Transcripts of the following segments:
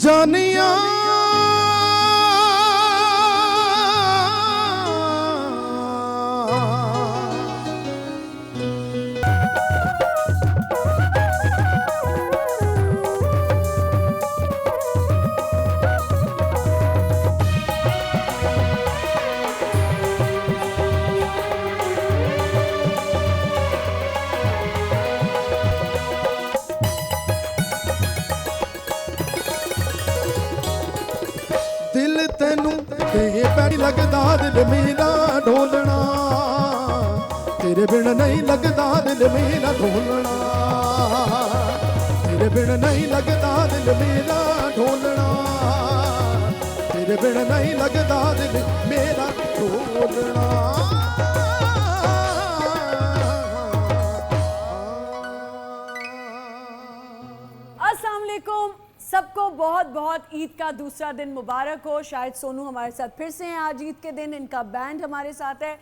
जानिया दिल तेनू ते पैरी लगदा दिल मेरा ढोलना तेरे बिन नहीं लगदा दिल मेरा ढोलना तेरे बिन नहीं लगदा दिल मेरा ढोलना तेरे बिन नहीं लगदा दिल मेरा ढोलना। अस्सलाम वालेकुम सबको बहुत बहुत ईद का दूसरा दिन मुबारक हो। शायद सोनू हमारे साथ फिर से हैं आज ईद के दिन, इनका बैंड हमारे साथ है।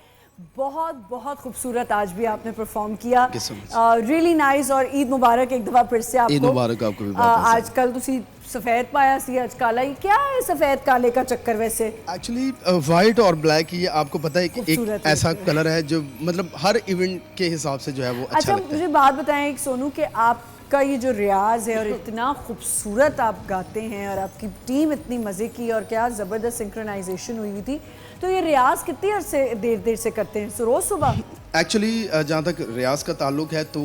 बहुत बहुत खूबसूरत आज भी आपने परफॉर्म किया, रियली नाइस। और ईद मुबारक एक दफ़ा फिर से आपको। ईद मुबारक आपको भी। आजकल तुसी सफ़ेद पाया सी, आज काला ही क्या है सफ़ेद काले का चक्कर? वैसे एक्चुअली वाइट और ब्लैक ये आपको पता है कि एक ऐसा कलर है जो मतलब हर इवेंट के हिसाब से जो है वो अच्छा लगता है। मुझे बात बताएं एक सोनू कि आप का ये जो रियाज है और इतना खूबसूरत आप गाते हैं और आपकी टीम इतनी मज़े की और क्या ज़बरदस्त सिंक्रोनाइजेशन हुई थी, तो ये रियाज कितनी अर्से देर से करते हैं? रोज़ सुबह? एक्चुअली जहाँ तक रियाज का ताल्लुक है तो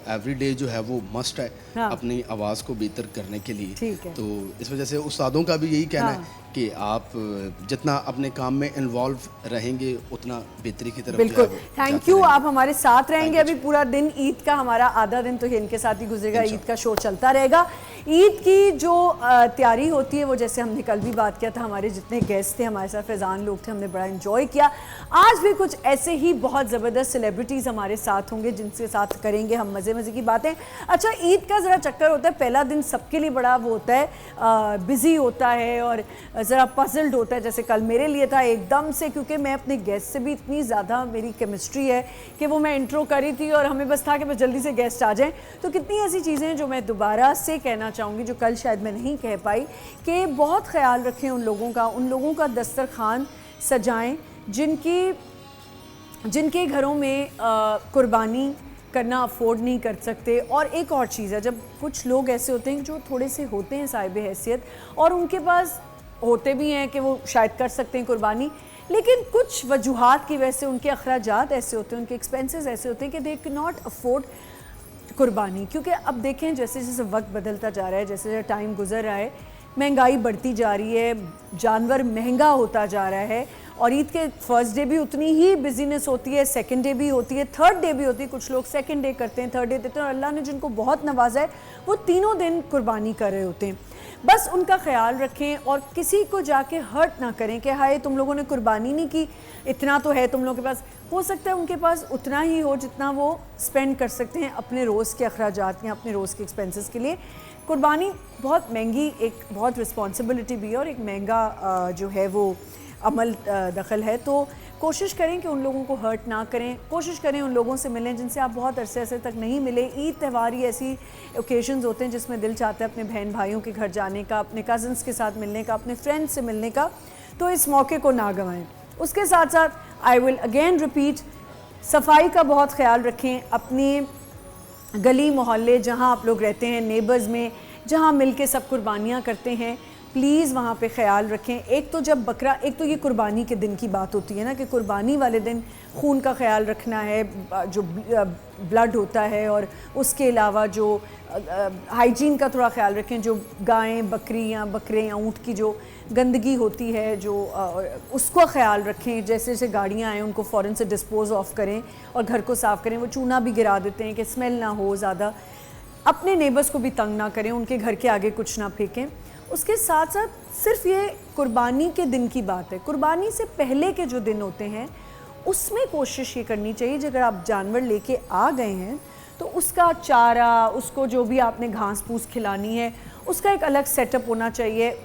एवरी डे जो है वो मस्ट है। हाँ। अपनी आवाज़ को बेहतर करने के लिए। ठीक है। तो इस वजह से उस्तादों का भी यही कहना है कि आप जितना अपने काम में इन्वॉल्व रहेंगे उतना बेहतरी की तरफ। बिल्कुल, थैंक यू। आप हमारे साथ रहेंगे अभी पूरा दिन ईद का, हमारा आधा दिन तो इनके साथ ही गुजरेगा, ईद का शो चलता रहेगा। ईद की जो तैयारी होती है वो जैसे हमने कल भी बात किया था, हमारे जितने गेस्ट थे हमारे साथ फैज़ान लोग थे, हमने बड़ा एंजॉय किया। आज भी कुछ ऐसे ही बहुत ज़बरदस्त सेलिब्रिटीज़ हमारे साथ होंगे जिनके साथ करेंगे हम मज़े मज़े की बातें। अच्छा, ईद का ज़रा चक्कर होता है, पहला दिन सबके लिए बड़ा वो होता है, बिज़ी होता है और ज़रा पजल्ड होता है। जैसे कल मेरे लिए था एकदम से, क्योंकि मैं अपने गेस्ट से भी इतनी ज़्यादा मेरी केमिस्ट्री है कि वो मैं इंट्रो करी थी और हमें बस था कि बस जल्दी से गेस्ट आ जाएं। तो कितनी ऐसी चीज़ें हैं जो मैं दोबारा से कहना चाहूँगी जो कल शायद मैं नहीं कह पाई, कि बहुत ख्याल रखें उन लोगों का दस्तरखान सजाएं जिनके घरों में कुर्बानी करना अफोर्ड नहीं कर सकते। और एक और चीज़ है, जब कुछ लोग ऐसे होते हैं जो थोड़े से होते हैं साहिब हैसियत और उनके पास होते भी हैं कि वो शायद कर सकते हैं कुर्बानी, लेकिन कुछ वजूहात की वजह से उनके अखराजात ऐसे होते हैं, उनके एक्सपेंसेस ऐसे होते हैं कि दे कैन नॉट अफोर्ड कुर्बानी। क्योंकि अब देखें जैसे जैसे वक्त बदलता जा रहा है, जैसे जैसे टाइम गुजर रहा है, महंगाई बढ़ती जा रही है, जानवर महंगा होता जा रहा है। और ईद के फर्स्ट डे भी उतनी ही बिजीनेस होती है, सेकंड डे भी होती है, थर्ड डे भी होती है। कुछ लोग सेकंड डे करते हैं, थर्ड डे देते हैं, और अल्लाह ने जिनको बहुत नवाजा है वो तीनों दिन कुर्बानी कर रहे होते हैं। बस उनका ख्याल रखें और किसी को जाके हर्ट ना करें कि हाय तुम लोगों ने कुर्बानी नहीं की, इतना तो है तुम लोगों के पास। हो सकता है उनके पास उतना ही हो जितना वो स्पेंड कर सकते हैं अपने रोज़ के अखराजात या अपने रोज़ के एक्सपेंसेस के लिए। कुर्बानी बहुत महंगी, एक बहुत रिस्पॉन्सिबिलिटी भी है और एक महंगा जो है वो अमल दखल है। तो कोशिश करें कि उन लोगों को हर्ट ना करें, कोशिश करें उन लोगों से मिलें जिनसे आप बहुत अरसे तक नहीं मिले। ईद त्यौहार ही ऐसी ओकेजन्स होते हैं जिसमें दिल चाहता है अपने बहन भाइयों के घर जाने का, अपने कज़न्स के साथ मिलने का, अपने फ्रेंड्स से मिलने का, तो इस मौके को ना गंवाएं। उसके साथ साथ आई विल अगेन रिपीट, सफाई का बहुत ख्याल रखें। अपनी गली मोहल्ले जहाँ आप लोग रहते हैं, नेबर्स में जहाँ मिल के सब कुर्बानियाँ करते हैं, प्लीज़ वहाँ पे ख्याल रखें। एक तो जब बकरा, एक तो ये कुर्बानी के दिन की बात होती है ना कि कुर्बानी वाले दिन खून का ख्याल रखना है, जो ब्लड होता है, और उसके अलावा जो हाइजीन का थोड़ा ख्याल रखें। जो गायें, बकरियाँ, बकरे, ऊँट की जो गंदगी होती है जो उसको ख्याल रखें। जैसे जैसे गाड़ियाँ आएँ उनको फ़ौरन से डिस्पोज़ ऑफ करें और घर को साफ़ करें। वो चूना भी गिरा देते हैं कि स्मेल ना हो ज़्यादा। अपने नेबर्स को भी तंग ना करें, उनके घर के आगे कुछ ना फेंकें। उसके साथ साथ सिर्फ ये कुर्बानी के दिन की बात है, कुर्बानी से पहले के जो दिन होते हैं उसमें कोशिश ये करनी चाहिए कि अगर आप जानवर लेके आ गए हैं तो उसका चारा, उसको जो भी आपने घास फूस खिलानी है, उसका एक अलग सेटअप होना चाहिए।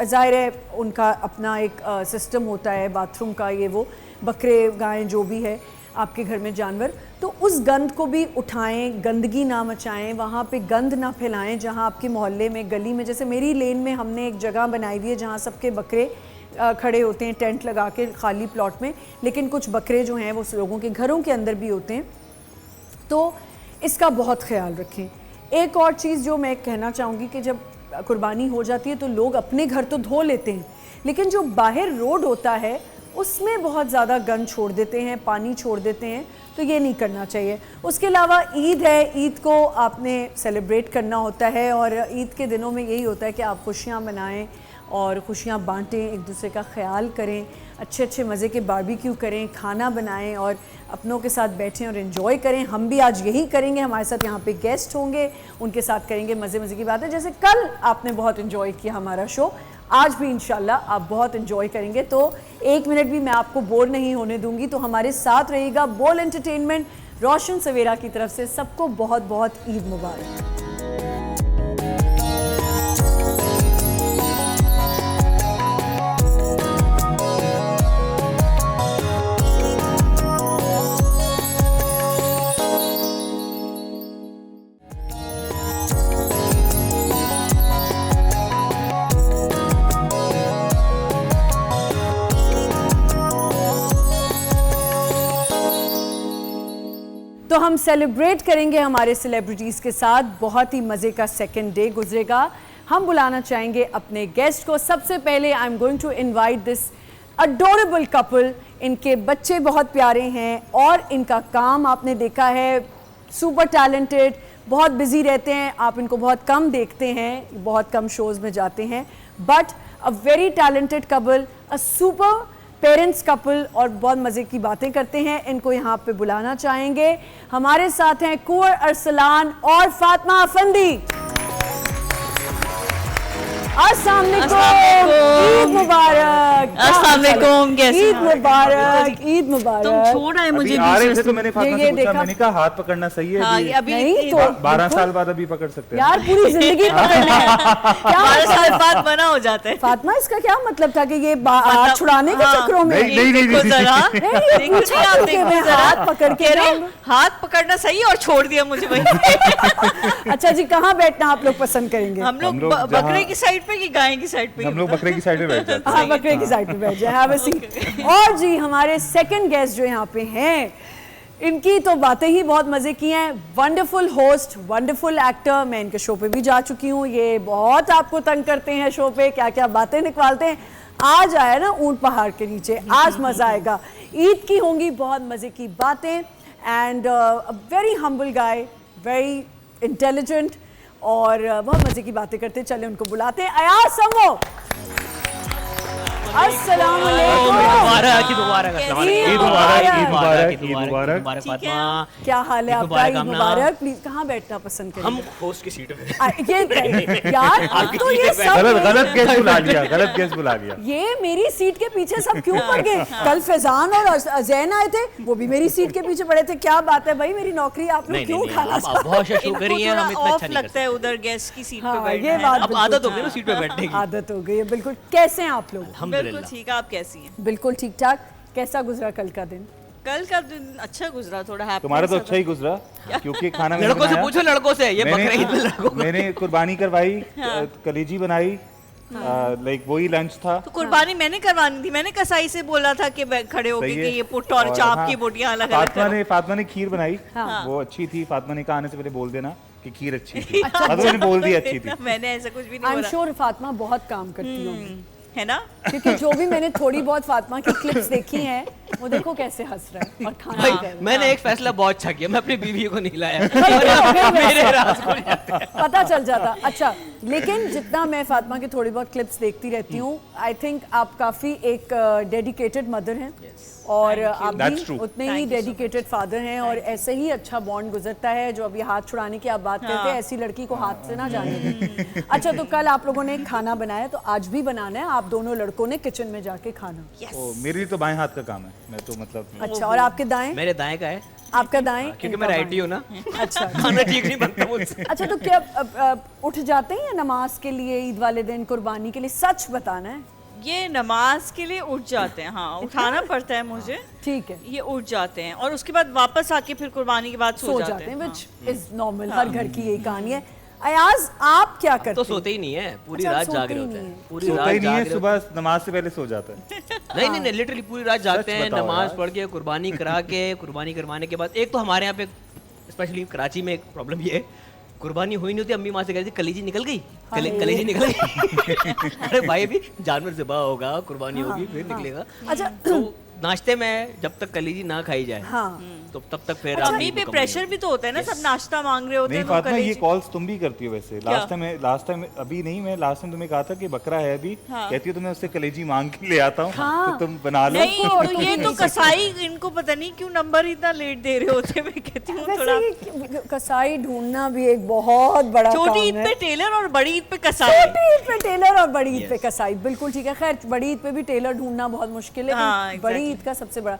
ज़ाहिर है उनका अपना एक सिस्टम होता है बाथरूम का, ये वो बकरे गायें जो भी है आपके घर में जानवर, तो उस गंद को भी उठाएं, गंदगी ना मचाएं, वहाँ पे गंद ना फैलाएं। जहाँ आपके मोहल्ले में, गली में, जैसे मेरी लेन में हमने एक जगह बनाई हुई है जहाँ सबके बकरे खड़े होते हैं टेंट लगा के खाली प्लॉट में, लेकिन कुछ बकरे जो हैं वो लोगों के घरों के अंदर भी होते हैं, तो इसका बहुत ख्याल रखें। एक और चीज़ जो मैं कहना चाहूँगी कि जब कुर्बानी हो जाती है तो लोग अपने घर तो धो लेते हैं, लेकिन जो बाहर रोड होता है उसमें बहुत ज़्यादा गंद छोड़ देते हैं, पानी छोड़ देते हैं, तो ये नहीं करना चाहिए। उसके अलावा ईद है, ईद को आपने सेलिब्रेट करना होता है और ईद के दिनों में यही होता है कि आप खुशियाँ मनाएं और खुशियाँ बांटें, एक दूसरे का ख्याल करें, अच्छे अच्छे मज़े के बारबेक्यू करें, खाना बनाएं और अपनों के साथ बैठें और एंजॉय करें। हम भी आज यही करेंगे, हमारे साथ यहाँ पे गेस्ट होंगे, उनके साथ करेंगे मज़े मज़े की बातें। जैसे कल आपने बहुत एंजॉय किया हमारा शो, आज भी इंशाल्लाह आप बहुत एंजॉय करेंगे, तो एक मिनट भी मैं आपको बोर नहीं होने दूंगी। तो हमारे साथ रहिएगा बोल एंटरटेनमेंट, रोशन सवेरा की तरफ से सबको बहुत बहुत ईद मुबारक। तो हम सेलिब्रेट करेंगे हमारे सेलिब्रिटीज़ के साथ, बहुत ही मज़े का सेकंड डे गुजरेगा। हम बुलाना चाहेंगे अपने गेस्ट को। सबसे पहले I am going to invite this adorable couple. इनके बच्चे बहुत प्यारे हैं और इनका काम आपने देखा है, सुपर टैलेंटेड, बहुत बिजी रहते हैं, आप इनको बहुत कम देखते हैं, बहुत कम शोज़ में जाते हैं, but a very talented couple, a super parents couple, और बहुत मज़े की बातें करते हैं। इनको यहाँ पे बुलाना चाहेंगे। हमारे साथ हैं कुंवर अरसलान और फातिमा अफंदी। अस्सलाम वालेकुम, ईद मुबारक। अस्सलाम वालेकुम, कैसे ईद मुबारक, ईद मुबारक। तुम छोड़ आए मुझे आ रहे बीच थे तो मैंने फातिमा से पूछा, देखा। मैंने कहा हाथ पकड़ना सही है हाँ, अभी? अभी नहीं तो 12 साल बाद अभी पकड़ सकते हैं। यार पूरी जिंदगी पकड़ना है। क्या 12 साल बाद बना हो जाता है। फातिमा, इसका क्या मतलब था कि ये हाथ छुड़ाने के हाँ। चक्करों में? नहीं, नहीं, देखो जरा, नहीं, देखो पूछा आप तो कि देखो मैं जरा, हाथ पकड़ के कह रहे जाऊंगा। हाथ पकड़ना सही और छोड़ दिया मुझे वहीं। अच्छा जी, कहाँ बैठना आप लोग पसंद करेंगे? हम लोग हम लोग बकरे जहाँ- की साइड पे कि गाय की साइड पे? हम लोग बकरे की साइड में बैठ जाते हैं। हाँ, बकरे की साइड पे बैठ जाए, हैव अ सीट। और जी हमारे सेकंड गेस्ट जो यहाँ पे हैं, इनकी तो बातें ही बहुत मजे की हैं। वंडरफुल होस्ट, वंडरफुल एक्टर, मैं इनके शो पे भी जा चुकी हूँ, ये बहुत आपको तंग करते हैं शो पे, क्या क्या बातें निकालते हैं। आज आया ना ऊंट पहाड़ के नीचे, आज मजा आएगा। ईद की होंगी बहुत मजे की बातें, and very humble guy, very intelligent, और बहुत मजे की बातें करते हैं। चले उनको बुलाते हैं। अयाज समो, अस्सलाम वालेकुम। मुबारक, ईद मुबारक, अस्सलाम वालेकुम। ईद मुबारक, ईद मुबारक, ईद मुबारक। फातिमा। क्या हाल है आपका? मुबारक, ईद आमना। मुबारक। प्लीज कहाँ बैठना पसंद हम करेंगे? होस्ट की सीट पे ये यार, अब तो ये सब गलत गेस्ट बुला लिया, गलत गेस्ट बुला लिया। ये मेरी सीट के पीछे सब क्यों पड़ गए? कल फैजान और अजैन आए थे, वो भी मेरी सीट के पीछे पड़े थे। क्या बात है भाई, मेरी नौकरी आप लोग नहीं क्यों नहीं खाना आप बहुत अच्छा शो इनको करी है, हम इतना थोड़ा अच्छा ऑफ नहीं लगता है उधर गेस्ट की सीट पे हाँ, बैठना ये है। बात अब आदत हो गई ना सीट पे बैठने की। आदत हो गई है, बिल्कुल। कैसे हैं आप लोग? बिल्कुल अल्हम्दुलिल्लाह। ठीक है, आप कैसी हैं? बिल्कुल ठीक ठाक। कैसा गुजरा कल का दिन? कल का दिन अच्छा गुजरा, थोड़ा हैप्पी। तुम्हारा तो अच्छा ही गुजरा, क्योंकि खाना मैंने लड़कों से बनाया। पूछो, लड़कों से, ये बकरे ईद में लड़कों को। मैंने कुर्बानी करवाई, कलेजी बनाई, लाइक वही लंच था। तो कुर्बानी मैंने करवानी थी, मैंने कसाई से बोला था कि खड़े होके सही कि है। ये पुट और चाप हाँ, की बोटियां अलग अलग फातिमा ने खीर बनाई, हाँ। वो अच्छी थी। फातिमा ने कहा आने से पहले बोल देना कि खीर अच्छी थी। फातिमा ने बोल दी अच्छी थी। मैंने ऐसा कुछ भी आई नहीं एम बोला, श्योर फातिमा बहुत काम करती होंगी, है ना? क्योंकि जो भी मैंने थोड़ी बहुत फातिमा की क्लिप्स देखी हैं, वो देखो कैसे हंस रहा है और खाना भाई, खा रहा है। मैंने एक फैसला बहुत अच्छा किया, मैं अपनी बीवी को नहीं लाया। मेरे मेरे राज को नहीं आते। पता चल जाता। अच्छा, लेकिन जितना मैं फातिमा की थोड़ी बहुत क्लिप्स देखती रहती हूँ, आई थिंक आप काफ़ी एक डेडिकेटेड मदर हैं, और आप That's भी true. उतने ही डेडिकेटेड फादर हैं, और ऐसे ही अच्छा बॉन्ड गुजरता है। जो अभी हाथ छुड़ाने की आप बात करते हैं, ऐसी लड़की को हाथ से ना जाने दें। अच्छा, तो कल आप लोगों ने खाना बनाया, तो आज भी बनाना है आप दोनों लड़कों ने किचन में जाके खाना। ओ, मेरे लिए तो बाएं हाथ का काम है, मैं तो मतलब अच्छा, और आपके दाएं? मेरे दाएं का है आपका दाएं? क्योंकि इनका मैं राइटी बाएं। हूँ ना। अच्छा खाना ठीक नहीं बनता मुझसे। अच्छा, तो क्या उठ जाते हैं नमाज के लिए, ईद वाले दिन, कुर्बानी के लिए? सच बताना है। ये नमाज के लिए उठ जाते हैं, हाँ उठाना पड़ता है मुझे, ठीक है, ये उठ जाते हैं और उसके बाद वापस आके फिर कुर्बानी के बाद सो जाते हैं, हाँ। विच इज नॉर्मल, हर घर की यही कहानी है। अयाज, आप क्या करते तो हैं? सोते ही नहीं है, पूरी अच्छा, रात सोते जाग रहे ही होते नहीं हैं, है। पूरी सोता रात ही नहीं जाग है, रहे सुबह नमाज से पहले सो जाता है। नहीं नहीं नहीं, लिटरली पूरी रात जागते हैं, बताओ नमाज यार। पढ़ के कुर्बानी करा के, कुर्बानी करवाने के बाद एक तो हमारे यहाँ पे स्पेशली कराची में एक प्रॉब्लम ये है, कुर्बानी हुई नहीं होती, अम्मी माँ से कहती कलीजी निकल गई, कलीजी निकल गई। अरे भाई अभी जानवर ज़िबा होगा, कुर्बानी होगी, फिर निकलेगा। अच्छा, तो नाश्ते में जब तक कलीजी ना खाई जाए हाँ, तो तब तक फिर अच्छा, आपकी अम्मी पे मुकम्मल प्रेशर भी तो होता है ना, सब नाश्ता मांग रहे होते नहीं हैं तो फातिमा, ये कलेजी- कॉल्स तुम भी करती हो वैसे। लास्ट टाइम अभी नहीं, मैं लास्ट टाइम तुम्हें कहा था कि बकरा है अभी, हाँ। कहती हो तो मैं उससे कलेजी मांग के ले आता हूँ, हाँ। तो तुम बना लो। नहीं तो ये तो कसाई, इनको पता नहीं क्यों नंबर इतना लेट दे रहे होते हैं। मैं कहती हूँ थोड़ा वैसे ये कसाई ढूंढना भी एक बहुत बड़ा छोटी काम ईद है। पे टेलर और बड़ी ईद पे कसाई। छोटी ईद पे टेलर और बड़ी ईद पे कसाई, बिल्कुल ठीक है। खैर, बड़ी ईद पे भी टेलर ढूंढना बहुत मुश्किल है, हाँ, लेकिन बड़ी exactly। ईद का सबसे बड़ा।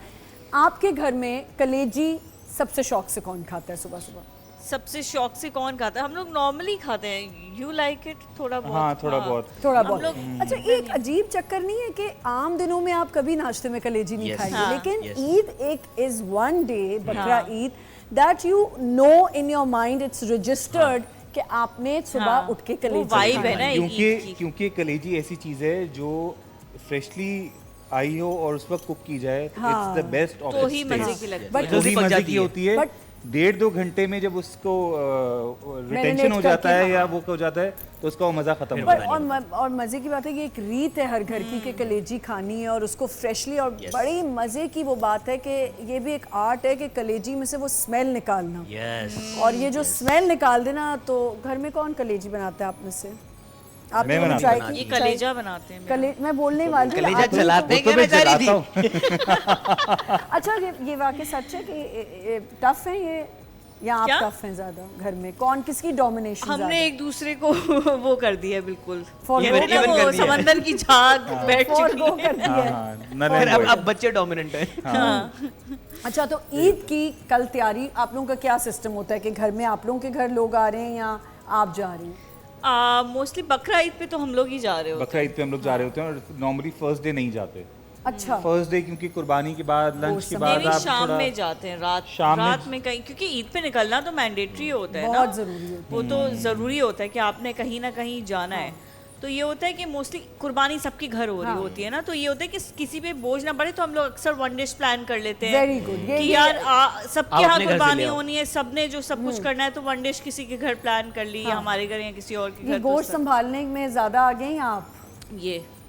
आपके घर में कलेजी सबसे शौक से कौन खाता है सुबह सुबह? सबसे शौक से कौन खाता है? हम लोग नॉर्मली खाते हैं। You like it? थोड़ा बहुत। हाँ थोड़ा बहुत। थोड़ा हम बहुत। लोग- अच्छा, एक अजीब चक्कर नहीं है कि आम दिनों में आप कभी नाश्ते में कलेजी नहीं Yes। खाएंगे, हाँ। लेकिन Yes। ईद एक इज वन डे, बकरा Eid, that you know in your mind, it's registered कि आपने सुबह हाँ। उठ के वो कलेजी vibe खाना है ना ईद की। क्योंकि कलेजी ऐसी चीज है जो फ्रेशली आई हो और उस वक्त कुक की जाए, इट्स द बेस्ट ऑफ तो ही मजे की लगती है। But- जल्दी पूरी पक मजे जाती की है। होती है। But- 1.5-2 घंटे में जब उसको रिटेंशन Marinate हो जाता करके, है या हाँ। वो हो जाता है तो उसका वो मजा खत्म हो पर जाता है। और मजे की बात है कि एक रीत है हर घर की कि कलेजी खानी है और उसको फ्रेशली, और Yes। बड़ी मजे की वो बात है कि ये भी एक आर्ट है कि कलेजी में से वो स्मेल निकालना, यस। और ये जो स्मेल निकाल देना, तो घर में कौन कलेजी बनाता है आप में से? आपने मैं कभी बनाता try हूँ। की? ये कलेजा बनाते हैं। मैं बोलने वाली थी, कलेजा आप- चलाते हैं वो तो क्या मैं बेचारी जलाता थी? हूँ। अच्छा, ये वाकई सच है कि टफ है ये, या आप क्या? टफ हैं ज्यादा घर में? कौन किसकी डोमिनेशन? हमने एक दूसरे को वो कर दिया है बिल्कुल। For ये go- ना even वो कर दिया है। समंदर की झाग बैठ चुकी गो है। कर दिया है। हाँ, null फिर and void। अब बच्चे डोमिनेंट हैं। अच्छा, तो ईद की कल तैयारी आप लोगों का क्या सिस्टम होता है कि घर में आप लोगों के घर लोग आ रहे हैं या आप जा रहे हैं? मोस्टली बकरा ईद पे तो हम लोग ही जा रहे होते बकरा ईद पे हम लोग जा रहे होते हैं और नॉर्मली फर्स्ट डे नहीं जाते। अच्छा, फर्स्ट डे क्योंकि कुर्बानी के बाद, लंच के समय हैं। बाद नहीं, आप शाम थोड़ा में जाते हैं, शाम में- रात में कहीं, क्योंकि ईद पे निकलना तो मैंडेटरी होता है ना, बहुत जरूरी होता वो तो ज़रूरी होता है कि आपने कहीं ना कहीं जाना है। तो ये होता है कि मोस्टली कुर्बानी सबके घर हो रही होती है ना, तो ये होता है कि किसी पे बोझ ना पड़े, तो हम लोग अक्सर वन डिश प्लान कर लेते हैं। Very good। ये- कि ये- यार सबके आप यहाँ अपने घर से कुर्बानी ले आओ। होनी है, सबने जो सब कुछ करना है, तो वन डिश किसी के घर प्लान कर ली, या हमारे घर या किसी और के ये घर। तो गोश्त संभालने में ज्यादा आ गए हैं आप?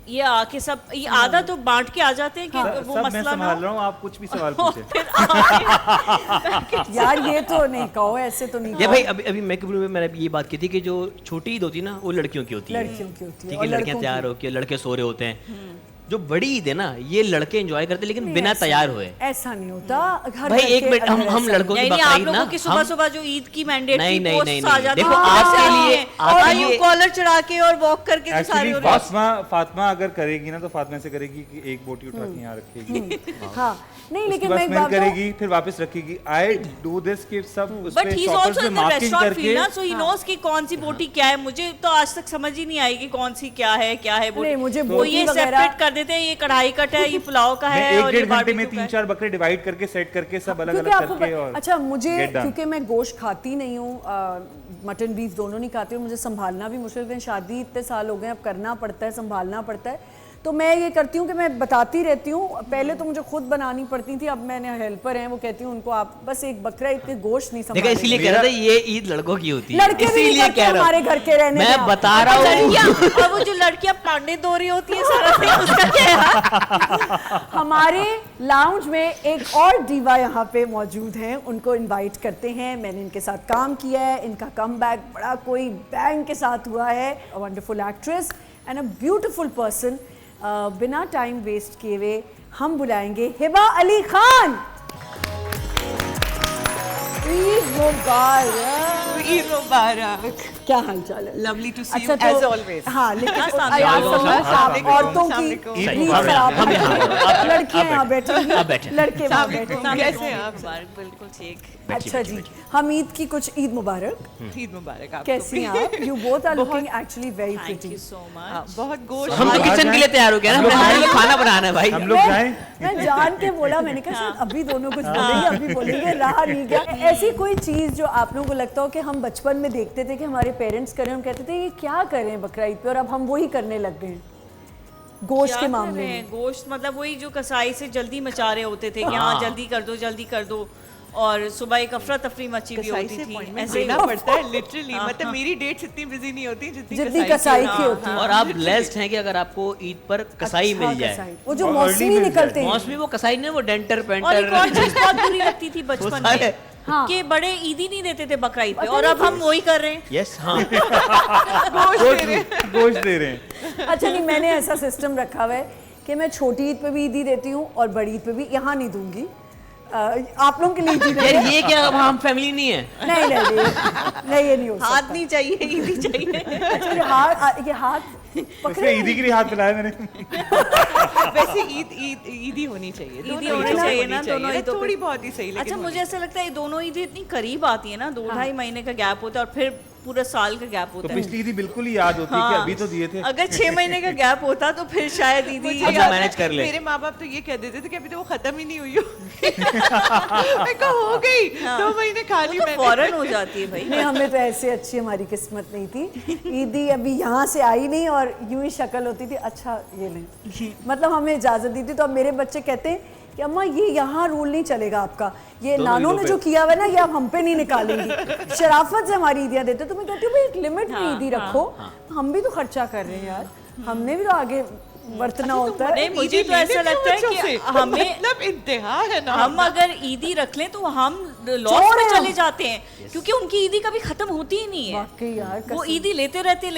ये आके सब ये आधा तो बांट के आ जाते हैं कि वो सब मैं मसला ना संभाल हो। रहा हूँ, आप कुछ भी सवाल और पूछे। फिर आके- यार ये तो नहीं कहो, ऐसे तो नहीं ये कहो। भाई अभी अभी मैं कभी मैंने ये बात की थी कि जो छोटी ईद होती है ना, वो लड़कियों की होती है। लड़कियों की होती है ठीक और है, लड़कियां लड़कों तैयार की। होकर, लड़के सो रहे होते हैं। जो बड़ी ईद है ना, ये लड़के एंजॉय करते हैं, लेकिन बिना ऐसा- तैयार हुए। ऐसा नहीं होता घर भाई घर एक के मिनट, हम अंदर हम ऐसा लड़कों की नहीं, बकरा आप ईद लोगों ना, की सुबह हम सुबह जो ईद की मैंडेटरी नहीं, नहीं, पोस्ट्स नहीं, आ जाती देखो, हैं, आपके हाँ, लिए- और आपके यू लिए- कॉलर चढ़ा के और वॉक करके तो सारी एक्चुअली हो रही है। फातिमा अगर करेगी ना तो फातिमा से करेगी कि एक बोटी उठा के यहाँ रखेगी, हाँ, नहीं, उसके लेकिन बाद मैं एक स्मेल बात कहूँ- करेगी, फिर वापस रखेगी। आई डू दिस कि सब उस बट पे ही इज चॉपर्स आल्सो पे इन द मार्किंग रेस्टोरेंट करके। फील्ड ना, सो ही नोस कि कौन सी बोटी क्या है। मुझे तो आज तक समझ ही नहीं आई कि कौन सी क्या है बोटी। नहीं, मुझे वो बोटी ये वगैरह- सेपरेट कर देते हैं, ये कढ़ाई कट है, ये पुलाव का मैं है, और ये 1-1.5 घंटे में बारबेक्यू का है। 3-4 बकरे डिवाइड करके सेट करके सब अलग क्योंकि अलग आपको करके और अच्छा, मुझे get done। क्योंकि मैं गोश्त खाती नहीं हूँ, मटन बीफ दोनों नहीं खाती हूँ, मुझे संभालना भी मुश्किल है। शादी इतने साल हो गए, अब करना पड़ता है, संभालना पड़ता है, तो मैं ये करती हूँ कि मैं बताती रहती हूँ। पहले तो मुझे खुद बनानी पड़ती थी, अब मैंने हेल्पर हैं, वो कहती हूँ उनको आप बस एक बकरा इतने गोश्त नहीं देखा, संभालेंगे। इसीलिए कह रहा था ये ईद लड़कों की होती है, लड़के भी नहीं इसीलिए करते कह रहा हमारे हूँ। घर के रहने मैं में। बता रहा हूँ। लड़कियां और वो जो लड़कियां पांडे दो रही होती है सारा दिन, उसका क्या है? हमारे लाउंज में एक और दीवा यहाँ पे मौजूद हैं, उनको इनवाइट करते हैं। मैंने इनके साथ काम किया है, इनका कमबैक बड़ा कोई बैंग के साथ हुआ है। A wonderful actress and a beautiful person. बिना टाइम वेस्ट किए हुए हम बुलाएंगे हिबा अली खान। ईद मुबारक। ईद मुबारक। क्या हाल चाल है? Lovely to see अच्छा, you as तो- always. हाँ, लेकिन सामने यार वालों सुनो, का- आप औरतों की सही रीत बात है। खराब हम यहाँ- है। लड़कियां यहाँ बैठी आप बैठे। लड़के वहाँ बैठे। कैसे हैं आप? बिल्कुल ठीक। अच्छा जी, हम ईद की कुछ ईद मुबारक। ईद मुबारक आपको कैसी हैं आप? You both are looking actually very thank pretty. You so हाँ, मच। बहुत गोश्त हम तो किचन के लिए तैयार हो गए ना, हमारे लिए खाना बनाना है भाई। हम लोग जाएं मैं जान के बोला, मैंने कहा शायद अभी दोनों कुछ बोलेंगे, अभी बोलेंगे, रहा नहीं गया। ऐसी कोई चीज जो आप लोगों को लगता हो कि हम बचपन में देखते थे कि हमारे पेरेंट्स करें, हम कहते थे ये क्या करें बकरा ईद पे, और अब हम वही करने लग गए गोश्त के मामले में। गोश्त मतलब वही जो कसाई से जल्दी मचा रहे होते थे कि हाँ जल्दी कर दो, और सुबह एक अफरा तफरी मची हुई कसाई होती से थी। अपॉइंटमेंट ऐसे ही लेना पड़ता है लिटरली। मतलब मेरी डेट्स इतनी बिजी नहीं होती जितनी कसाई की होती है। और आप ब्लेस्ड हैं कि अगर आपको ईद पर कसाई अच्छा, मिल जाए। कसाई। वो जो और मौसमी early मिल निकलते हैं। मौसमी वो कसाई ने वो डेंटर और एक पेंटर और चीज बहुत बुरी लगती थी बचपन वो सारे- में हाँ। कि बड़े ईदी नहीं देते थे बकरा ईद पे, पता और नहीं अब हम वही कर रहे हैं। यस हाँ गोश्त दे रहे हैं। अच्छा नहीं, मैंने ऐसा सिस्टम रखा हुआ है कि मैं छोटी ईद पे भी ईदी देती हूँ और बड़ी ईद पे भी। यहाँ नहीं दूंगी, आप लोगों के लिए ईदी यार नहीं ये क्या अब हम फैमिली नहीं है। नहीं नहीं नहीं, ये नहीं हो हाथ सकता। नहीं चाहिए, ईदी चाहिए। अच्छा, ये हाथ पकड़े उसने ईदी के लिए हाथ मिलाया मैंने। वैसे ईद ही होनी चाहिए। ईदी होनी चाहिए ना, दोनों ईदों पे। थोड़ी बहुत ही सही। अच्छा, लेकिन मुझे ऐसा लगता है ये दोनों ईदें इतनी करीब आती है ना, 2-2.5 महीने का गैप होता है और फिर पूरा साल का गैप तो होता है। पिछली ईदी बिल्कुल ही याद होती है कि अभी तो दिए थे। अगर 6 महीने का गैप होता तो फिर शायद ईदी अच्छा, मैनेज कर ले। मेरे माँ बाप तो ये कह देते थे कि अभी तो वो खत्म ही नहीं हुई हो। मैं कहा हो गई 2 महीने खा ली तो मैंने। फौरन हो जाती है भाई। नहीं, हमें तो ऐसे अच्छी हमारी किस्मत नहीं थी। ईदी अभी यहाँ से आई नहीं और यूं ही शक्ल होती थी, अच्छा ये लें, मतलब हमें इजाज़त दी थी। तो अब मेरे बच्चे कहते हैं कि अम्मा ये यहाँ रूल नहीं चलेगा आपका, ये नानों ने जो किया हुआ है ना ये आप हम पे नहीं निकालेंगी। शराफत से हमारी ईदियाँ देते, तो मैं कहती हूँ भाई एक लिमिट में ईदी रखो, हम भी तो खर्चा कर रहे हैं यार, हमने भी तो आगे बरतना होता है। नहीं, मुझे तो ऐसा लगता है कि हमें मतलब इंतहा है ना। हम अगर ईदी रख लें तो हम लॉस चोर में हैं चले हम। जाते हैं, क्योंकि उनकी ईदी कभी खत्म होती ही नहीं है। वाकई यार, वो कसम। ईदी लेते रहते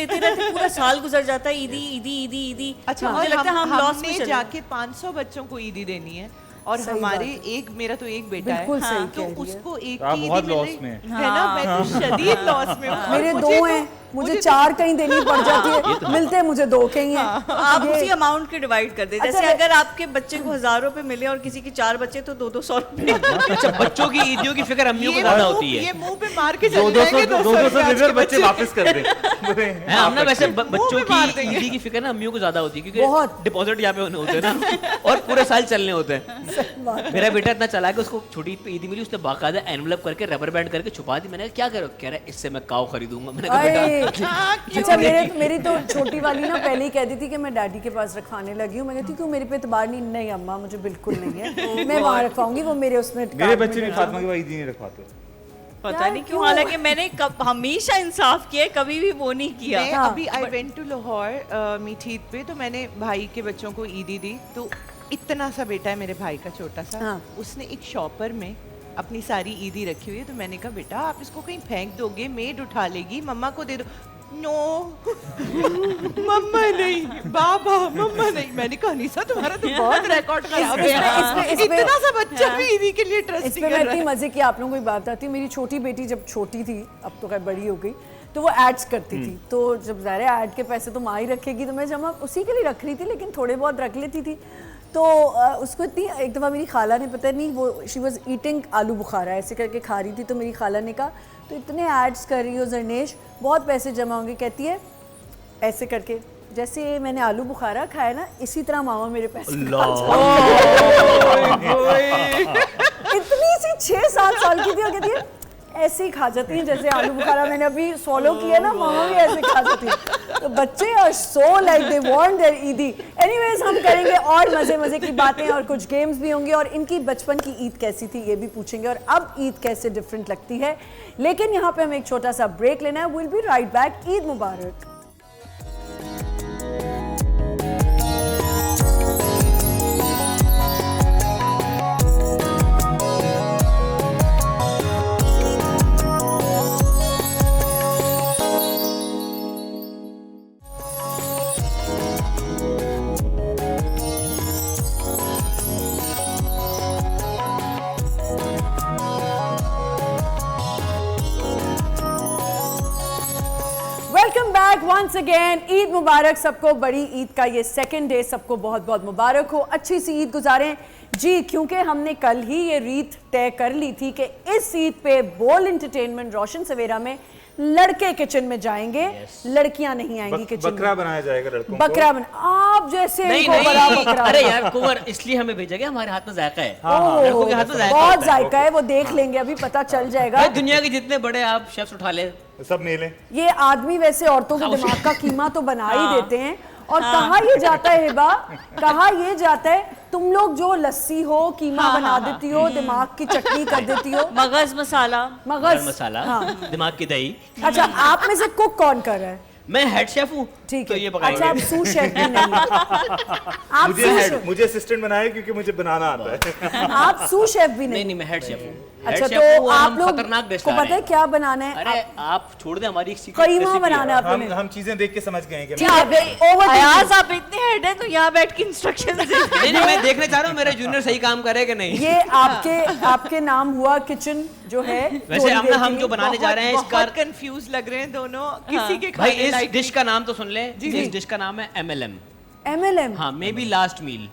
पूरा साल गुजर जाता है, ईदी ईदी ईदी ईदी। अच्छा, मुझे और लगता है हम लॉस में हमने चले जाके 500 बच्चों को ईदी देनी है, और सही हमारे बात एक मेरा तो एक बेटा है। बिल्कुल सही तो कह रही है। उसको एक आप की बहुत ईदी मिल लॉस रही में है ना। मैं तो शदीद लॉस में हूँ। और मेरे मुझे 2 तो- हैं, मुझे तो- 4 कहीं देनी पड़ जाती है, मिलते हैं मुझे 2 कहीं हैं। तो आप ये- उसी अमाउंट के डिवाइड कर दे। अच्छा, जैसे मैं- अगर आपके बच्चे को 1000 रुपए मिले और किसी के 4 बच्चे तो 200 रुपए। अच्छा, बच्चों की ईदियों की फिक्र अम्मियों को ज्यादा होती ये है। मुंह पे मार के चले 200 जाएंगे 200 देकर बच्चे वापस कर दे। है हम ना वैसे बच्चों पे मार की देंगे। ईदी की फिक्र ना अम्मियों को ज्यादा होती है, बहुत। क्योंकि डिपॉजिट यहाँ पे होने होते हैं ना और पूरे साल चलने होते हैं। मेरा बेटा इतना चला कि उसको छोटी ईद पे ईदी मिली, उसने बाकायदा एनवलप करके रबर बैंड करके छुपा दी। मैंने कहा क्या करो, कह रहा है इससे मैं काऊ खरीदूंगा। मैंने कहा अरे, बेटा अच्छा मेरी तो छोटी वाली ना पहले ही कहती थी कि मैं डैडी के पास रखवाने लगी हूँ। मैं कहती क्यों, मेरे पे एतबार नहीं अम्मा, मुझे बिल्कुल नहीं है, मैं वहाँ रखवाऊंगी, वो मेरे उसमें मेरे कार्ड बच्चे में भी डलवा फातिमा की ईदी नहीं रखवाते। पता यार, नहीं क्यों, क्यों? हालांकि मैंने हमेशा इंसाफ किया है, कभी भी वो नहीं किया। मैं हाँ, अभी आई वेंट टू लाहौर मीठी ईद पे, तो मैंने भाई के बच्चों को ईदी दी। तो इतना सा बेटा है मेरे भाई का, छोटा सा, हाँ। उसने एक शॉपर में अपनी सारी ईदी रखी हुई है। तो मैंने कहा बेटा आप इसको कहीं फेंक दोगे, मेड उठा लेगी, मम्मा को दे दो। नो मम्मा नहीं, बाबा मम्मा नहीं। मैंने कहा निशा तुम्हारा तो बहुत रिकॉर्ड खराब है। इसमें- इतना सा बच्चा भी ईदी के लिए इस ट्रस्ट पे कर मैं रहा इतनी है। मजे की आप लोगों को एक बात आती है। मेरी छोटी बेटी जब छोटी थी, अब तो खैर बड़ी हो गई, तो वो एड्स करती थी। तो जब ज़ाहिर है ऐड के पैसे तो माँ ही रखेगी, तो मैं जमा उसी के लिए रख रही थी, लेकिन थोड़े बहुत रख लेती थी। तो उसको इतनी, एक दफ़ा मेरी खाला ने, पता नहीं वो शी वॉज ईटिंग आलू बुखारा ऐसे करके खा रही थी, तो मेरी खाला ने कहा तो इतने एड्स कर रही हो जरनेश, बहुत पैसे जमा होंगे। कहती है ऐसे करके, जैसे मैंने आलू बुखारा खाया ना, इसी तरह मामा मेरे पैसे इतनी सी 6-7 साल की थी और कहती है ऐसे ही खा जाती हैं जैसे आलू बुखारा मैंने अभी सॉलो किया ना, मामा भी ऐसे खा जाती है। तो बच्चे are so like they want their eidi. Anyways, हम करेंगे और मजे की बातें और कुछ गेम्स भी होंगे और इनकी बचपन की ईद कैसी थी ये भी पूछेंगे और अब ईद कैसे डिफरेंट लगती है। लेकिन यहाँ पे हमें एक छोटा सा ब्रेक लेना है। Will be right back. Eid मुबारक। वंस अगेन, ईद मुबारक सबको। बड़ी ईद का ये सेकंड डे सबको बहुत बहुत मुबारक हो, अच्छी सी ईद गुजारें जी। क्योंकि हमने कल ही ये रीत तय कर ली थी कि इस ईद पे बोल एंटरटेनमेंट रोशन सवेरा में लड़के किचन में जाएंगे, लड़कियां नहीं आएंगी किचन बकरा में। बनाया जाएगा लड़कों बकरा बना, आप जैसे नहीं इनको बड़ा नहीं, बकरा अरे बना। यार कुंवर इसलिए हमें भेजा गया, हमारे हाथ में जायका है। ओह, लड़कों के हाथ में जायका बहुत होता है। जायका है, वो देख लेंगे, अभी पता चल जाएगा। भाई दुनिया के जितने बड़े आप शेफ्स उठा ले, सब मेले। ये आदमी वैसे औरतों के दिमाग का कीमा तो बना ही देते हैं। और कहा ये जाता है हिबा, कहा ये जाता है तुम लोग जो लस्सी हो कीमा बना देती हो, दिमाग की चटनी कर देती हो, मगज मसाला, गरम मसाला, हाँ। दिमाग की दही। अच्छा, आप में से कुक कौन कर रहा है? मैं हेड शेफ हूँ, ठीक तो है। ये अच्छा, पकाएंगे। आप सू शेफ भी नहीं, आप सू शेफ, मुझे असिस्टेंट बनाया क्योंकि मुझे बनाना आता है। आप सू शेफ भी नहीं नहीं। नहीं, मैं हेड शेफ हूँ। अच्छा, हेड शेफ हूँ तो और आप हम लोग खतरनाक डिश को ला पता रहे है हैं। क्या बनाना है? अरे आप छोड़ दे, हमारी एक secret कीमा recipe बनाना है है। आपने। हम चीजें देख के समझ गए हैं कि ठीक है, ओवर अयाज आप इतने हेड हैं तो यहाँ बैठ के इंस्ट्रक्शन दे। नहीं नहीं, मैं देखना चाह रहा हूँ मेरे जूनियर सही काम करे कि नहीं। ये आपके नाम हुआ किचन जो है। वैसे थोड़ी हम देर हम के जो लिए। बनाने जा रहे हैं इसका, बहुत कंफ्यूज लग रहे हैं दोनों, किसी के भाई खाने इस लायक डिश का नाम तो सुन ले। जी। इस डिश का नाम है MLM। MLM। हाँ, मे बी लास्ट मील।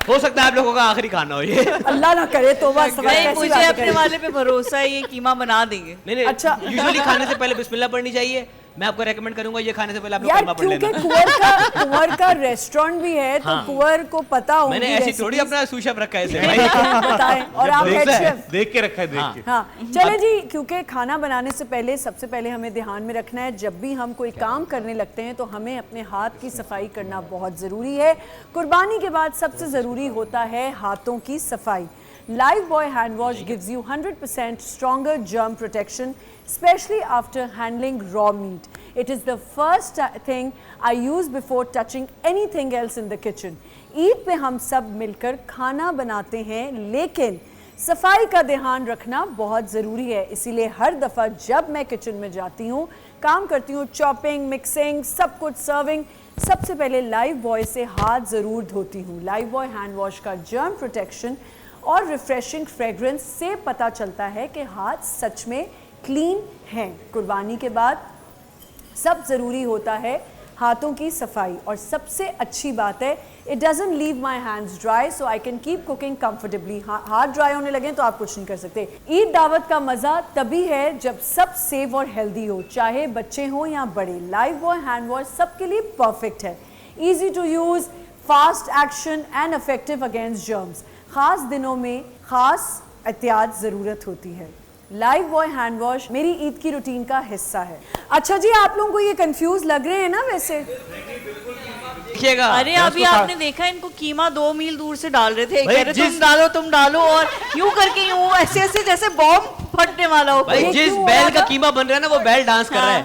हो सकता है आप लोगों का आखिरी खाना हो ये। अल्लाह ना करे, तौबा इस्तग़फ़ार, नहीं, कैसी मुझे बातें अपने करें। वाले पे भरोसा है, ये कीमा बना देंगे। नहीं नहीं, अच्छा। यूजुअली खाने से पहले बिस्मिल्लाह पढ़नी चाहिए। मैं आपको रेकमेंड करूंगा ये खाने से पहले आप लोग यार कलमा पढ़ क्योंकि लेना। कुंवर का रेस्टोरेंट भी है, तो हाँ। कुंवर को पता होगी मैंने ऐसी recipes। थोड़ी अपना सूशफ रखा है इसे भाई। बताएं, और आप हेड शेफ। देख के रखा है, देख के। हाँ, चले जी। क्योंकि खाना बनाने से पहले सबसे पहले हमें ध्यान में रखना है, जब भी हम कोई काम करने लगते हैं तो हमें अपने हाथ की सफाई करना बहुत ज़रूरी है। कुर्बानी के बाद सबसे ज़रूरी होता है हाथों की सफाई। Lifebuoy hand wash gives you 100% stronger germ protection, especially after handling raw meat. It is the first thing I use before touching anything else in the kitchen. Eid पे हम सब मिलकर खाना बनाते हैं, लेकिन सफाई का ध्यान रखना बहुत ज़रूरी है। इसीलिए हर दफ़ा जब मैं किचन में जाती हूँ, काम करती हूँ, चॉपिंग, मिक्सिंग, सब कुछ सर्विंग, सबसे पहले Lifebuoy से हाथ ज़रूर धोती हूँ। Lifebuoy हैंड वॉश का जर्म प्रोटेक्शन और रिफ्रेशिंग फ्रेग्रेंस से पता चलता है कि हाथ सच में क्लीन हैं। कुर्बानी के बाद सब ज़रूरी होता है हाथों की सफाई, और सबसे अच्छी बात है it doesn't leave my hands dry, so I can keep cooking comfortably. हाथ ड्राई होने लगे तो आप कुछ नहीं कर सकते। ईद दावत का मज़ा तभी है जब सब सेफ और हेल्दी हो, चाहे बच्चे हों या बड़े। Lifebuoy हैंड वॉश सबके लिए परफेक्ट है। Easy to use, fast action and effective against germs. ख़ास दिनों में ख़ास एहतियात ज़रूरत होती है। Lifebuoy हैंड वॉश मेरी ईद की रूटीन का हिस्सा है। अच्छा जी, आप लोगों को ये कंफ्यूज लग रहे हैं ना? वैसे देखिएगा, अरे अभी आपने देखा इनको कीमा 2 मील दूर से डाल रहे थे, भाई कह रहे तुम डालो और यूं करके यूं ऐसे ऐसे जैसे बॉम्ब फटने वाला हो। भाई ये जिस क्यों हो बैल रहा का था? कीमा बन रहा है ना, वो बैल डांस कर रहा है।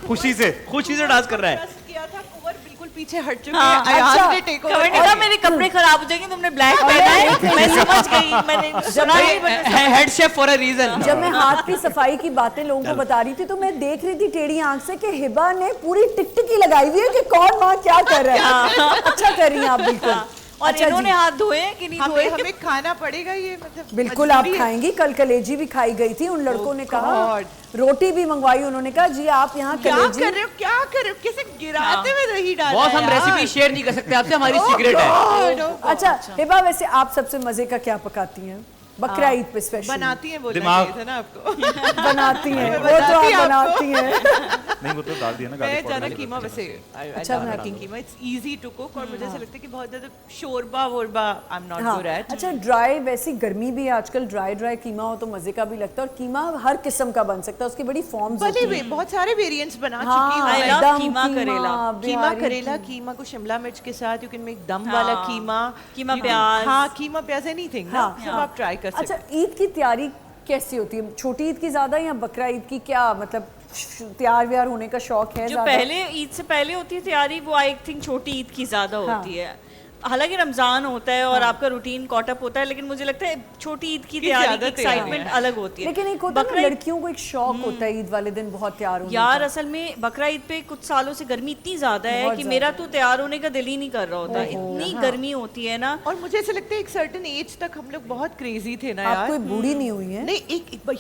खुशी से। खुशी से डांस कर रहा है। ट्रस्ट किया था, कुंवर बिल्कुल पीछे हट चुके हाँ, हैं। अयाज अच्छा। ने टेक कमेंट ओवर करा मेरे कपड़े खराब हो जाएंगे, तुमने ब्लैक पहना है। मैं समझ गई, मैंने सुना नहीं, मैंने head chef for a reason. जब मैं हाथ की सफाई की बातें लोगों को बता रही थी तो मैं देख रही थी टेढ़ी आंख से कि हिबा ने पूरी टिकटिकी लगाई हुई है कि कौन माँ क्या कर रहा है। अच्छा कर रही हैं आप, बिल्कुल। और अच्छा इन्होंने जी, हाथ धोए हैं कि नहीं धोए? हमें खाना पड़ेगा ये, मतलब बिल्कुल आप मजबूरी है। खाएंगी। कल कलेजी भी खाई गई थी, उन लड़कों ने कहा, रोटी भी मंगवाई, उन्होंने कहा जी आप यहाँ क्या कलेजी। कर रहे हो, क्या कर रहे हो, कैसे गिराते हुए दही डाला बॉस, हम है यार। रेसिपी शेयर नहीं कर सकते आपसे, हमारी सीक्रेट है। अच्छा हिबा, वैसे आप सबसे मजे का क्या पकाती हैं? बकरा ईद पे स्पेशल बनाती हैं, बोलना दिमाग। चाहिए था ना आपको। बनाती हैं, वो तो बताती आप आपको। बनाती हैं। नहीं, वो तो डाल दिया ना गार्लिक मैं पाउडर। ज्यादा कीमा वैसे अच्छा बनाती हैं। कीमा, इट्स इजी टू कुक, और मुझे ऐसा लगता है कि बहुत ज्यादा शोरबा वोरबा आई एम नॉट हाँ, गुड एट। अच्छा ड्राई, वैसी गर्मी भी है आजकल, ड्राई कीमा हो तो मजे का भी लगता है। और कीमा हर किस्म का बन सकता है, उसकी बड़ी फॉर्म्स होती भले हैं। बहुत सारे वेरिएंट्स बना हाँ, चुकी हूँ I मैं। love दम कीमा करेला। कीमा बिहारी करेला, कीमा को शिमला मिर्च के साथ, यू कैन मेक दम वाला हाँ, कीमा, कीमा You can- प्याज। हाँ, कीमा प्याज एनीथिंग ना, हाँ, सब हाँ। आप ट्राई कर सकते अच्छा, ईद की तैयारी कैसी होती है? छोटी ईद की ज्यादा या बकरा ईद की? क्या मतलब तैयार व्यार होने का शौक है जो ज्यादा? पहले ईद से पहले होती है तैयारी, वो आई थिंक छोटी ईद की ज्यादा होती है। हालांकि रमजान होता है और आपका रूटीन कॉटअप होता है, लेकिन मुझे लगता है छोटी ईद की तैयारी की ज्यादा तैयारी एक्साइटमेंट अलग होती है। लेकिन एक होता है ना, बकरा ईद- लड़कियों को एक शौक होता है ईद वाले दिन बहुत तैयार होने यार का। असल में बकरा ईद पे कुछ सालों से गर्मी इतनी ज्यादा है बहुत कि ज्यादा। मेरा तो तैयार होने का दिल ही नहीं कर रहा होता, इतनी गर्मी होती है ना। और मुझे ऐसा लगता है एक सर्टेन एज तक हम लोग बहुत क्रेजी थे ना आप यार। कोई बूढ़ी नहीं हुई है? नहीं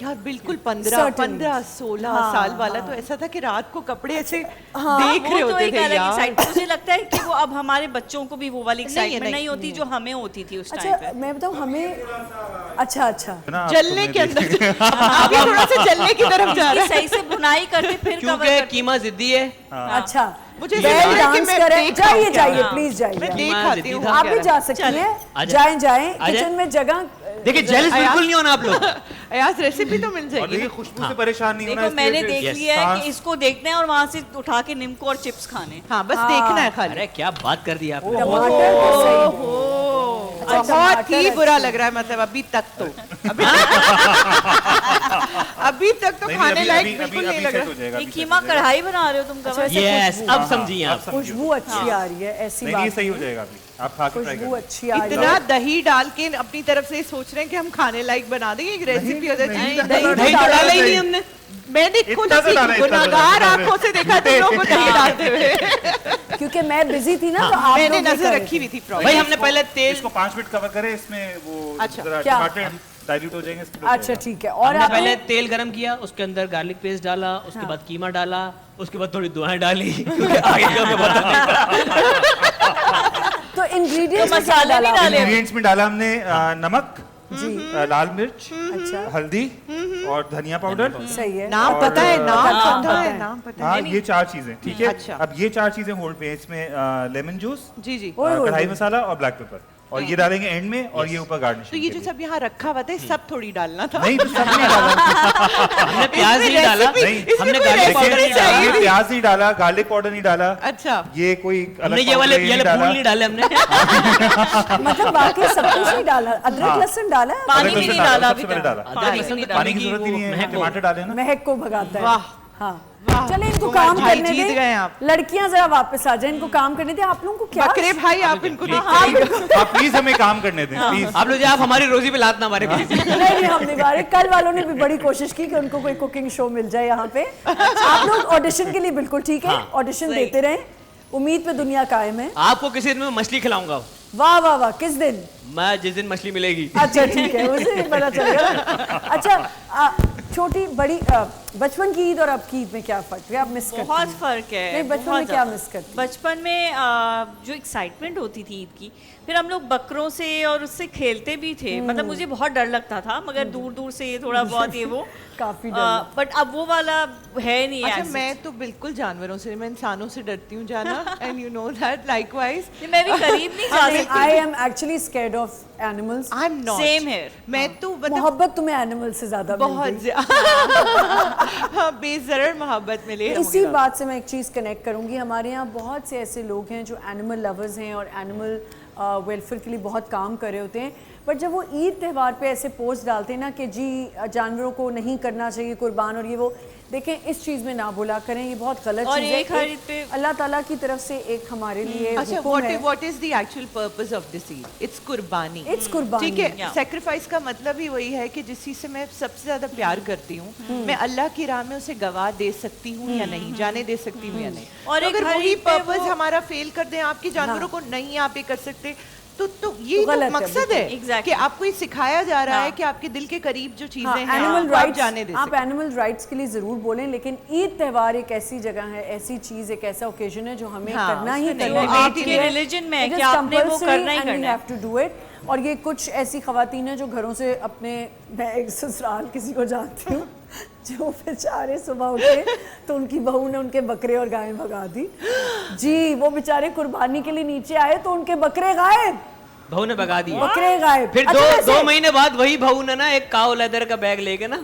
यार बिल्कुल 15 16 साल वाला तो ऐसा था कि रात को कपड़े ऐसे देख रहे वो तो होते एक थे अलग यार। एक्साइटमेंट, मुझे लगता है कि वो अब हमारे बच्चों को भी वो वाली एक्साइटमेंट नहीं, नहीं होती जो हमें होती थी उस टाइम पे। अच्छा मैं बताऊँ हमें, अच्छा जलने के अंदर अभी थोड़ा सा जलने की तरफ जा रहा कि है। सही से बुनाई करते फिर कवर क्योंकि करते। कीमा जिद्दी है। अच्छा मुझे बैल लग रहा है कि डांस मैं करें, देख जाइए पाऊँ जाइए क्या? प्लीज मैं जाइए, देख हाँ, आती हूँ। आप भी जा सकती चल, हैं, आजा। जाएं जाएं आजा। किचन में जगह। देखिए जेलस बिल्कुल नहीं होना आप लोग। यार रेसिपी तो मिल और जाएगी देखिए ना। खुशबू से परेशान नहीं होना। देखो मैंने इसलिए देख Yes. लिया है सांस- कि इसको देखना है और वहां से उठा के निम्को और चिप्स खाने। हाँ बस देखना है खाली। अरे क्या बात कर दी आपने। टमाटर तो सही। अच्छा, बहुत ही टमाटर बुरा अच्छे। लग रहा है, मतलब अभी तक तो अभी तक तो नहीं, खाने अभी- लायक अभी- बिल्कुल अभी- नहीं अभी लग सेट हो रहा। जाएगा, ये अभी कीमा सेट हो जाएगा। कढ़ाई बना रहे हो तुम कवर? यस अब समझिए आप। खुशबू अच्छी आ रही है, ऐसी नहीं, ये बात सही हो नहीं। जाएगा अभी। आप खा के ट्राई खुशबू करें। अच्छी आ रही इतना है। दही डाल के अपनी तरफ से सोच रहे हैं कि हम खाने लायक बना देंगे, एक रेसिपी हो जाए। नहीं, दही दही तो डाला ही नहीं हमने। मैंने खुद इतना तो अपनी डाला, इतना तो गुनाहगार डाला। आंखों से देखा तुम लोगों को दही डालते हुए। क्योंकि मैं बिजी थी ना, तो आप मैंने लोग भी नजर कर रखी हुई थी प्रॉब्लम। भाई हमने पहले तेल इसको 5 मिनट कवर करें, इसमें वो अच्छा, जरा क्या? टमाटर डाइल्यूट हो जाएंगे इसके लिए। अच्छा ठीक है। और हमने आपने पहले तेल गरम किया, उसके अंदर गार्लिक पेस्ट डाला, उसके बाद कीमा डाला, उसके बाद थोड़ी दुआएं डाली क्योंकि आगे का हमें पता नहीं था। तो इंग्रेडिएंट्स मसाले भी डाले। इंग्रेडिएंट्स में डाला हमने नमक, लाल मिर्च, अच्छा हल्दी और धनिया पाउडर। सही है। नाम और- पता है, नाम हाँ, पता है, हाँ। नाम पता हाँ, है। ये 4 चीजें ठीक है। अच्छा। अब ये 4 चीजें होल्ड पे हैं। इसमें लेमन जूस, जी जी। ओए, ओए, कढ़ाई ओए। मसाला और ब्लैक पेपर, और ये डालेंगे एंड में, और ये ऊपर गार्निश। तो ये जो सब यहाँ रखा हुआ था, सब थोड़ी डालना था। नहीं, तो सब नहीं डाला। हमने प्याज नहीं डाला, नहीं, हमने कोई गार्लिक पाउडर recipe नहीं डाला। चाहिए। ये प्याज नहीं डाला, गार्लिक पाउडर नहीं डाला, अच्छा ये कोई अलग हमने ये वाले पाउडर नहीं फूल नहीं डाले हमने। मतलब बाकी सब कुछ नहीं डाला, अदरक लहसुन डाला है? पानी अदरक भी नहीं लहसुन डाला सबसे अभी पहले तक। डाला। अदरक लहसुन तो पानी की डालेगी, जरूरत ही नहीं वो है, महक टमाटर डाले ना। महक को भगाता है। वाह। हाँ वाह। चले इनको तो काम भाई करने जीत दे। गए आप। लड़कियां जरा वापस आ जाए, इनको काम करने दे। आप लोगों को क्या बकरे भाई आप इनको हाँ, देखते आप प्लीज हमें काम करने दें, प्लीज। आप लोग जो आप हमारी रोजी पे लात ना मारे प्लीज। नहीं हम नहीं मारे। कल वालों ने भी बड़ी कोशिश की कि उनको कोई कुकिंग शो मिल जाए यहाँ पे। आप लोग ऑडिशन के लिए बिल्कुल ठीक है, ऑडिशन देते रहें, उम्मीद पे दुनिया कायम है। आपको किसी दिन मैं मछली खिलाऊंगा। वाह वाह वाह, किस दिन? मैं जिस दिन मछली मिलेगी। अच्छा ठीक है, उसे भी पता चलेगा। अच्छा छोटी बड़ी बचपन की ईद और अब की ईद में क्या फर्क है? आप मिस करते बहुत हैं? फर्क है। नहीं, बचपन बहुत में क्या ज़्यादा। मिस करती हैं? बचपन में जो एक्साइटमेंट होती थी ईद की, फिर हम लोग बकरों से और उससे खेलते भी थे। मतलब मुझे बहुत डर लगता था, मगर दूर दूर से ये थोड़ा बहुत ये वो काफी डर बट अब वो वाला है नहीं। अच्छा as such। मैं तो बिल्कुल जानवरों से, मैं इंसानों से डरती हूँ जाना, and you know that likewise. नहीं, मैं भी करीब नहीं जा सकती। I am actually scared of animals. I am not Same here। मैं तो मतलब मोहब्बत तुम्हें एनिमल से ज्यादा मिल बहुत गई। हाँ, बेजरर मोहब्बत मिले। इसी बात से मैं एक चीज़ कनेक्ट करूंगी। हमारे यहाँ बहुत से ऐसे लोग हैं जो एनिमल लवर्स हैं और एनिमल वेलफेयर के लिए बहुत काम कर रहे होते हैं, बट जब वो ईद त्यौहार पे ऐसे पोस्ट डालते हैं ना कि जी जानवरों को नहीं करना चाहिए कुर्बान, और ये वो देखें, इस चीज़ में ना बुला करें, ये बहुत गलत और चीज़ है। एक हर ईद पे अल्लाह ताला की तरफ से एक हमारे लिए अच्छा हुक्म है। What is the actual purpose of this Eid? It's कुर्बानी। It's कुर्बानी। ठीक है, Yeah। सैक्रिफाइस का मतलब ही वही है कि जिस चीज से मैं सबसे ज्यादा प्यार करती हूँ, मैं अल्लाह की राह में उसे गवा दे सकती हूँ या नहीं, जाने दे सकती हूँ या नहीं। और तो एक अगर हर वही ईद पे पर्पस वो- हमारा फेल कर दे, आपके जानवरों को नहीं आप ये कर सकते, तो ये तो तो गलत है, मकसद है Exactly। कि आपको ये सिखाया जा रहा है हाँ। कि आपके दिल के करीब जो चीजें हाँ, हैं एनिमल वो आप राइट्स, जाने दे आप सकते। एनिमल राइट्स के लिए ज़रूर बोलें, लेकिन ईद त्यौहार एक ऐसी जगह है, ऐसी चीज़, एक ऐसा ओकेजन है जो हमें हाँ, करना ही उसमें नहीं करना है। है। आपके religion में है कि आपने वो करना ही करना है। Have to do it. और ये कुछ ऐसी खवातीन हैं जो घरों से अपने, मैं एक ससुराल किसी को जानती हूँ जो बेचारे सुबह उठे तो उनकी बहू ने उनके बकरे और गायें भगा दी। जी वो बेचारे कुर्बानी के लिए नीचे आए तो उनके बकरे गायब, बहू ने भगा दिया। बकरे गायब। फिर अच्छा, वैसे- 2 महीने बाद वही बहू ने ना एक काऊ लेदर का बैग लेके ना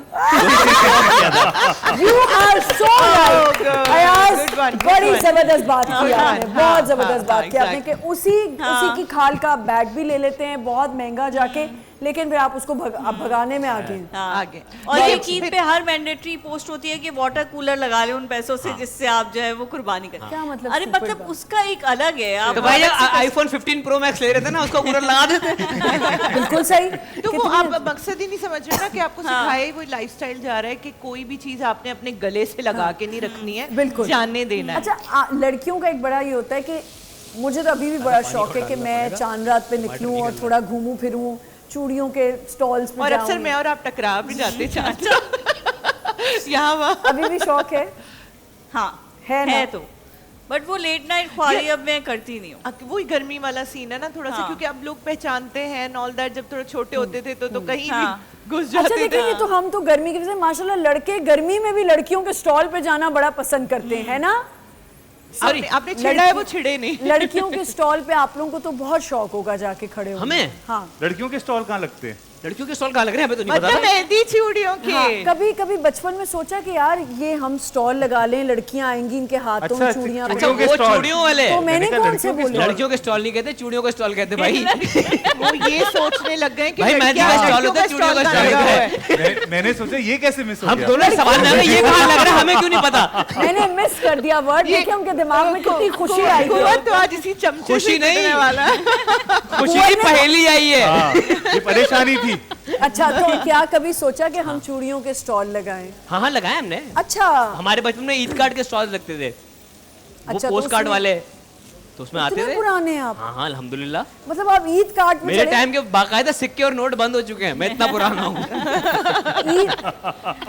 You are so right. good. Ayaz, Good one, good बड़ी one. जबरदस्त बात की Good आपने, one. बहुत हाँ, जबरदस्त हाँ, बात की आपने कि exactly. उसी की खाल का बैग भी ले लेते हैं बहुत महंगा जाके, लेकिन फिर आप उसको भगाने में आ गए। आगे और ये ईद पे हर मैंडेटरी पोस्ट होती है कि वाटर कूलर लगा ले उन पैसों से जिससे आप जो है वो कुर्बानी करें। क्या मतलब? अरे मतलब उसका एक अलग है। आप तो भाई आईफोन 15 प्रो मैक्स ले रहे थे ना, उसको कूलर लगा देते। बिल्कुल सही। तो वो आप मकसद ही नहीं समझ रहे ना कि आपको सिखाया ही वो लाइफस्टाइल जा रहा है कि कोई भी चीज आपने अपने गले से लगा के नहीं रखनी है, बिल्कुल जानने देना है। अच्छा लड़कियों का एक बड़ा ये होता है कि मुझे तो अभी भी बड़ा शौक है कि मैं चांद रात पे निकलूं और थोड़ा घूमूं फिरूं, चूड़ियों के स्टॉल्स पे और जाऊं। अक्सर मैं और आप टकरा भी जाते यहाँ वहाँ। अभी भी शौक है। हाँ है ना? है तो, बट वो लेट नाइट ख्वारी अब मैं करती नहीं हूँ। वही गर्मी वाला सीन है ना थोड़ा सा, हाँ। क्योंकि अब लोग पहचानते हैं ऑल दैट। जब थोड़े छोटे होते थे तो कहीं हाँ। भी घुस अच्छा जाते देखिए, थे। ये तो हम तो गर्मी की वजह से माशाल्लाह लड़के गर्मी में भी लड़कियों के स्टॉल पे जाना बड़ा पसंद करते हैं, है ना? आपने छेड़ा है, वो छिड़े नहीं। लड़कियों के स्टॉल पे आप लोगों को तो बहुत शौक होगा जाके खड़े होने। हमें? हाँ लड़कियों के स्टॉल कहाँ लगते हैं? लड़कियों के स्टॉल कहाँ लग रहे हैं हमें तो नहीं मतलब पता। मेहंदी चूड़ियों के। हाँ, कभी कभी बचपन में सोचा कि यार ये हम स्टॉल लगा लें, लड़कियां आएंगी इनके हाथों में अच्छा, चूड़ियां अच्छा पहने। वो स्टॉल। चूड़ियों वाले। तो मैंने कहा कौन लड़कियों से के बोले? लड़कियों के स्टॉल नहीं कहते, चूड़ियों के स्टॉल कहते भाई। वो ये सोचने लग गए कि भाई मेहंदी लड़कियां का स्टॉल लड़कियों होता है, चूड़ियों का स्टॉल स्टॉल लगा होता हुआ है। है। मैंने सोचा ये कैसे मिस हो हम गया? दोनों सवाल में ये कहाँ लग रहा है, हमें क्यों नहीं पता? मैंने मिस कर दिया वर्ड, देखिए उनके दिमाग में कितनी खुशी आई कुंवर थी। तो आज इसी चमचे खुशी से नहीं। पिटने वाला है। खुशी की पहेली आई है। हाँ, ये परेशानी थी। अच्छा तो क्या कभी सोचा कि हम चूड़ियों के स्टॉल लगाएं? हाँ हाँ लगाए हमने। अच्छा हमारे बचपन में ईद कार्ड के स्टॉल लगते थे, वो अच्छा, तो पोस्ट कार्ड उसमें- वाले, तो उसमें आते इतने थे। पुराने हैं आप? हाँ हाँ अल्हम्दुलिल्लाह। मतलब आप ईद कार्ड में मेरे चले? टाइम के बाकायदा सिक्के और नोट बंद हो चुके हैं, मैं इतना पुराना हूँ।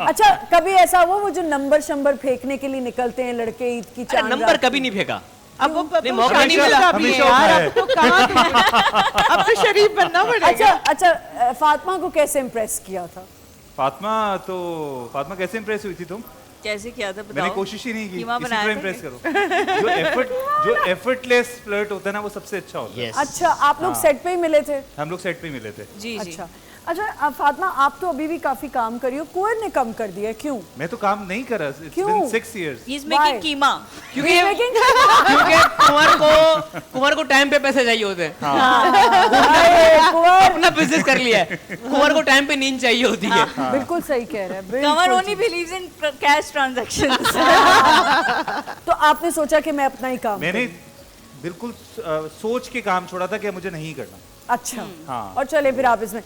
अच्छा कभी ऐसा हुआ वो जो नंबर शंबर फेंकने के लिए निकलते हैं लड़के ईद की चांद नंबर रात? कभी नहीं फेंका। अब वो नहीं, मौका नहीं शादी मिला। का भी है हमेशा यार, होता है। अब तो कहाँ अब तो शरीफ बनना अच्छा पड़ेगा। अच्छा फातिमा को कैसे इम्प्रेस किया था? फातिमा कैसे इम्प्रेस हुई थी तुम? कैसे किया था बताओ? मैंने कोशिश ही नहीं की कीमा किसी बनाया को था इम्प्रेस क्या? करो। जो एफर्टलेस फ्लर्ट होता है ना, वो सबसे अच्छा होता है। अच्छा आप लोग सेट पे ही मिले थे? हम लोग सेट पे ही मिले थे। जी जी। अच्छा अच्छा फातिमा आप तो अभी भी काफी काम करी हो, कुंवर ने कम कर दिया, क्यों? मैं तो काम नहीं कर रहा। It's क्यों? been 6 years. He is Why? Making keema. क्योंकि Remaking? कुंवर को टाइम पे पैसे चाहिए होते हैं। अरे, कुंवर अपना बिजनेस कर लिया है, कुंवर को टाइम पे नींद चाहिए होती है। बिल्कुल सही कह रहे हैं, कमर बिल्कुल। Only believes in cash transactions. तो आपने सोचा कि मैं अपना ही काम मैंने करूं। बिल्कुल सोच के काम छोड़ा था कि मुझे नहीं करना। अच्छा हाँ। और चले फिर आप इसमें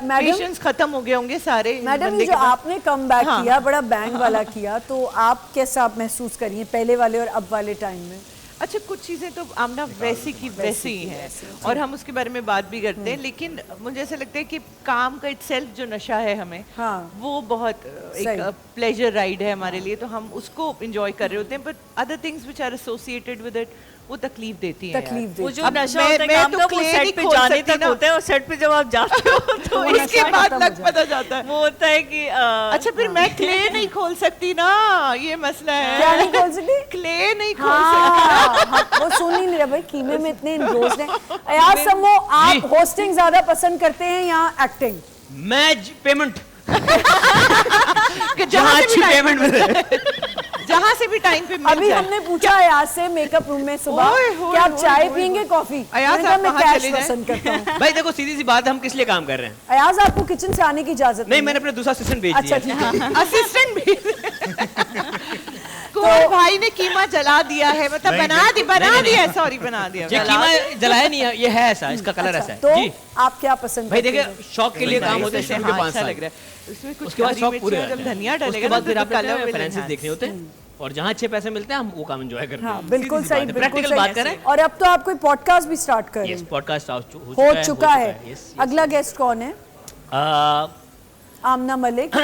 मैडम पेशेंस खत्म हो गए होंगे सारे इस मैडम बंदे ये के जो पास। आपने कम बैक हाँ। किया, बड़ा बैंग वाला किया, तो आप कैसा आप महसूस करिए पहले वाले और अब वाले टाइम में? अच्छा कुछ चीजें तो आमना वैसी की वैसी ही है और हम उसके बारे में बात भी करते हैं, लेकिन मुझे ऐसा लगता है कि काम का इटसेल्फ जो नशा है हमें, हाँ। वो बहुत सही। एक प्लेजर राइड है हमारे लिए, तो हम उसको एंजॉय कर रहे होते हैं। But other things which are associated with it वो तकलीफ देती है। तकलीफ वो दे जो अब नशा मैं- होता है मैं काम तो का, वो clay सेट नहीं पे खोल जाने सकती तक ना। होता है और सेट पे जब आप जाते हो तो वो इसके नशा बाद खत्म हो लग जाता पता जाता है। वो होता है कि अच्छा फिर मैं क्ले नहीं खोल सकती ना, ये मसला है। क्या नहीं खोल सकती? क्ले नहीं खोल सकती। हाँ, वो सुन ही नहीं रहा भाई, कीमे में इतने इन्रोस्ड हैं। अयाज समो, आप होस्टिंग ज्यादा पसंद करते हैं या एक्टिंग? मैं पेमेंट, कि जहाँ अच्छी पेमेंट मिले। जहाँ से भी टाइम पे मिल अभी जाए। हमने पूछा अयाज से मेकअप रूम में सुबह ओए, होए, कि आप होए, चाय होए, पियेंगे कॉफी? अयाज, मैंने कहा आप मैं कहाँ कैश चले जाएं? पसंद करता हूँ। भाई देखो सीधी सी बात है, हम किस लिए काम कर रहे हैं? अयाज आपको किचन से आने की इजाजत नहीं, मैंने अपना दूसरा असिस्टेंट भेज अच्छा दिया। ठीक है। असिस्टेंट भी कुंवर भाई ने कीमा जला दिया है, मतलब नहीं, बना दिया, सॉरी बना दिया। ये कीमा जलाया नहीं है, ये है ऐसा, इसका कलर ऐसा है तो जी। आप क्या पसंद भाई करते देखिए, शौक के लिए काम होता है शुरू के 5 अच्छा साल, लग रहा है। उसमें कुछ उसके बाद हरी शौक मिर्ची पूरे और हो जब जाते हैं। धनिया डालेगा उसके ना बाद फिर तो आप कलर will फाइनेंसेस enhance। देखने होते हैं, और जहाँ अच्छे पैसे मिलते हैं हम वो काम एंजॉय करते हैं। हाँ बिल्कुल सीधी सी सही, बात है। बिल्कुल प्रैक्टिकल बात सही। करें। और अब तो आप कोई पॉडकास्ट भी स्टार्ट कर रहे यस, हैं। पॉडकास्ट हो चुका है। yes, yes। अगला गेस्ट कौन है? आमना मलिक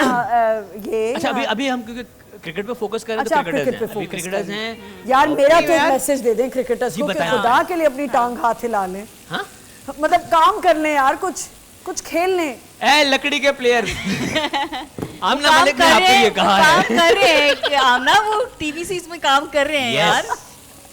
ये अच्छा अभी हम क्योंकि क्रिकेट पे फोकस कर रहे हैं, अच्छा, तो आप क्रिकेट पे क्रिकेटर्स हैं, अभी focus क्रिकेटर्स कर रहे हैं। यार मेरा तो एक यार। मैसेज दे दें क्रिकेटर्स जी को कि बताएं। खुदा के लिए अपनी टांग हाथ हिला लें, हाँ मतलब काम कर लें यार, कुछ खेल लें। ए लकड़ी के प्लेयर आमना काम मलिक ने कर आपको रहे ये हैं, कहा काम है। कर रहे हैं कि आमना वो टीवी सीरीज में काम कर रहे हैं Yes। यार।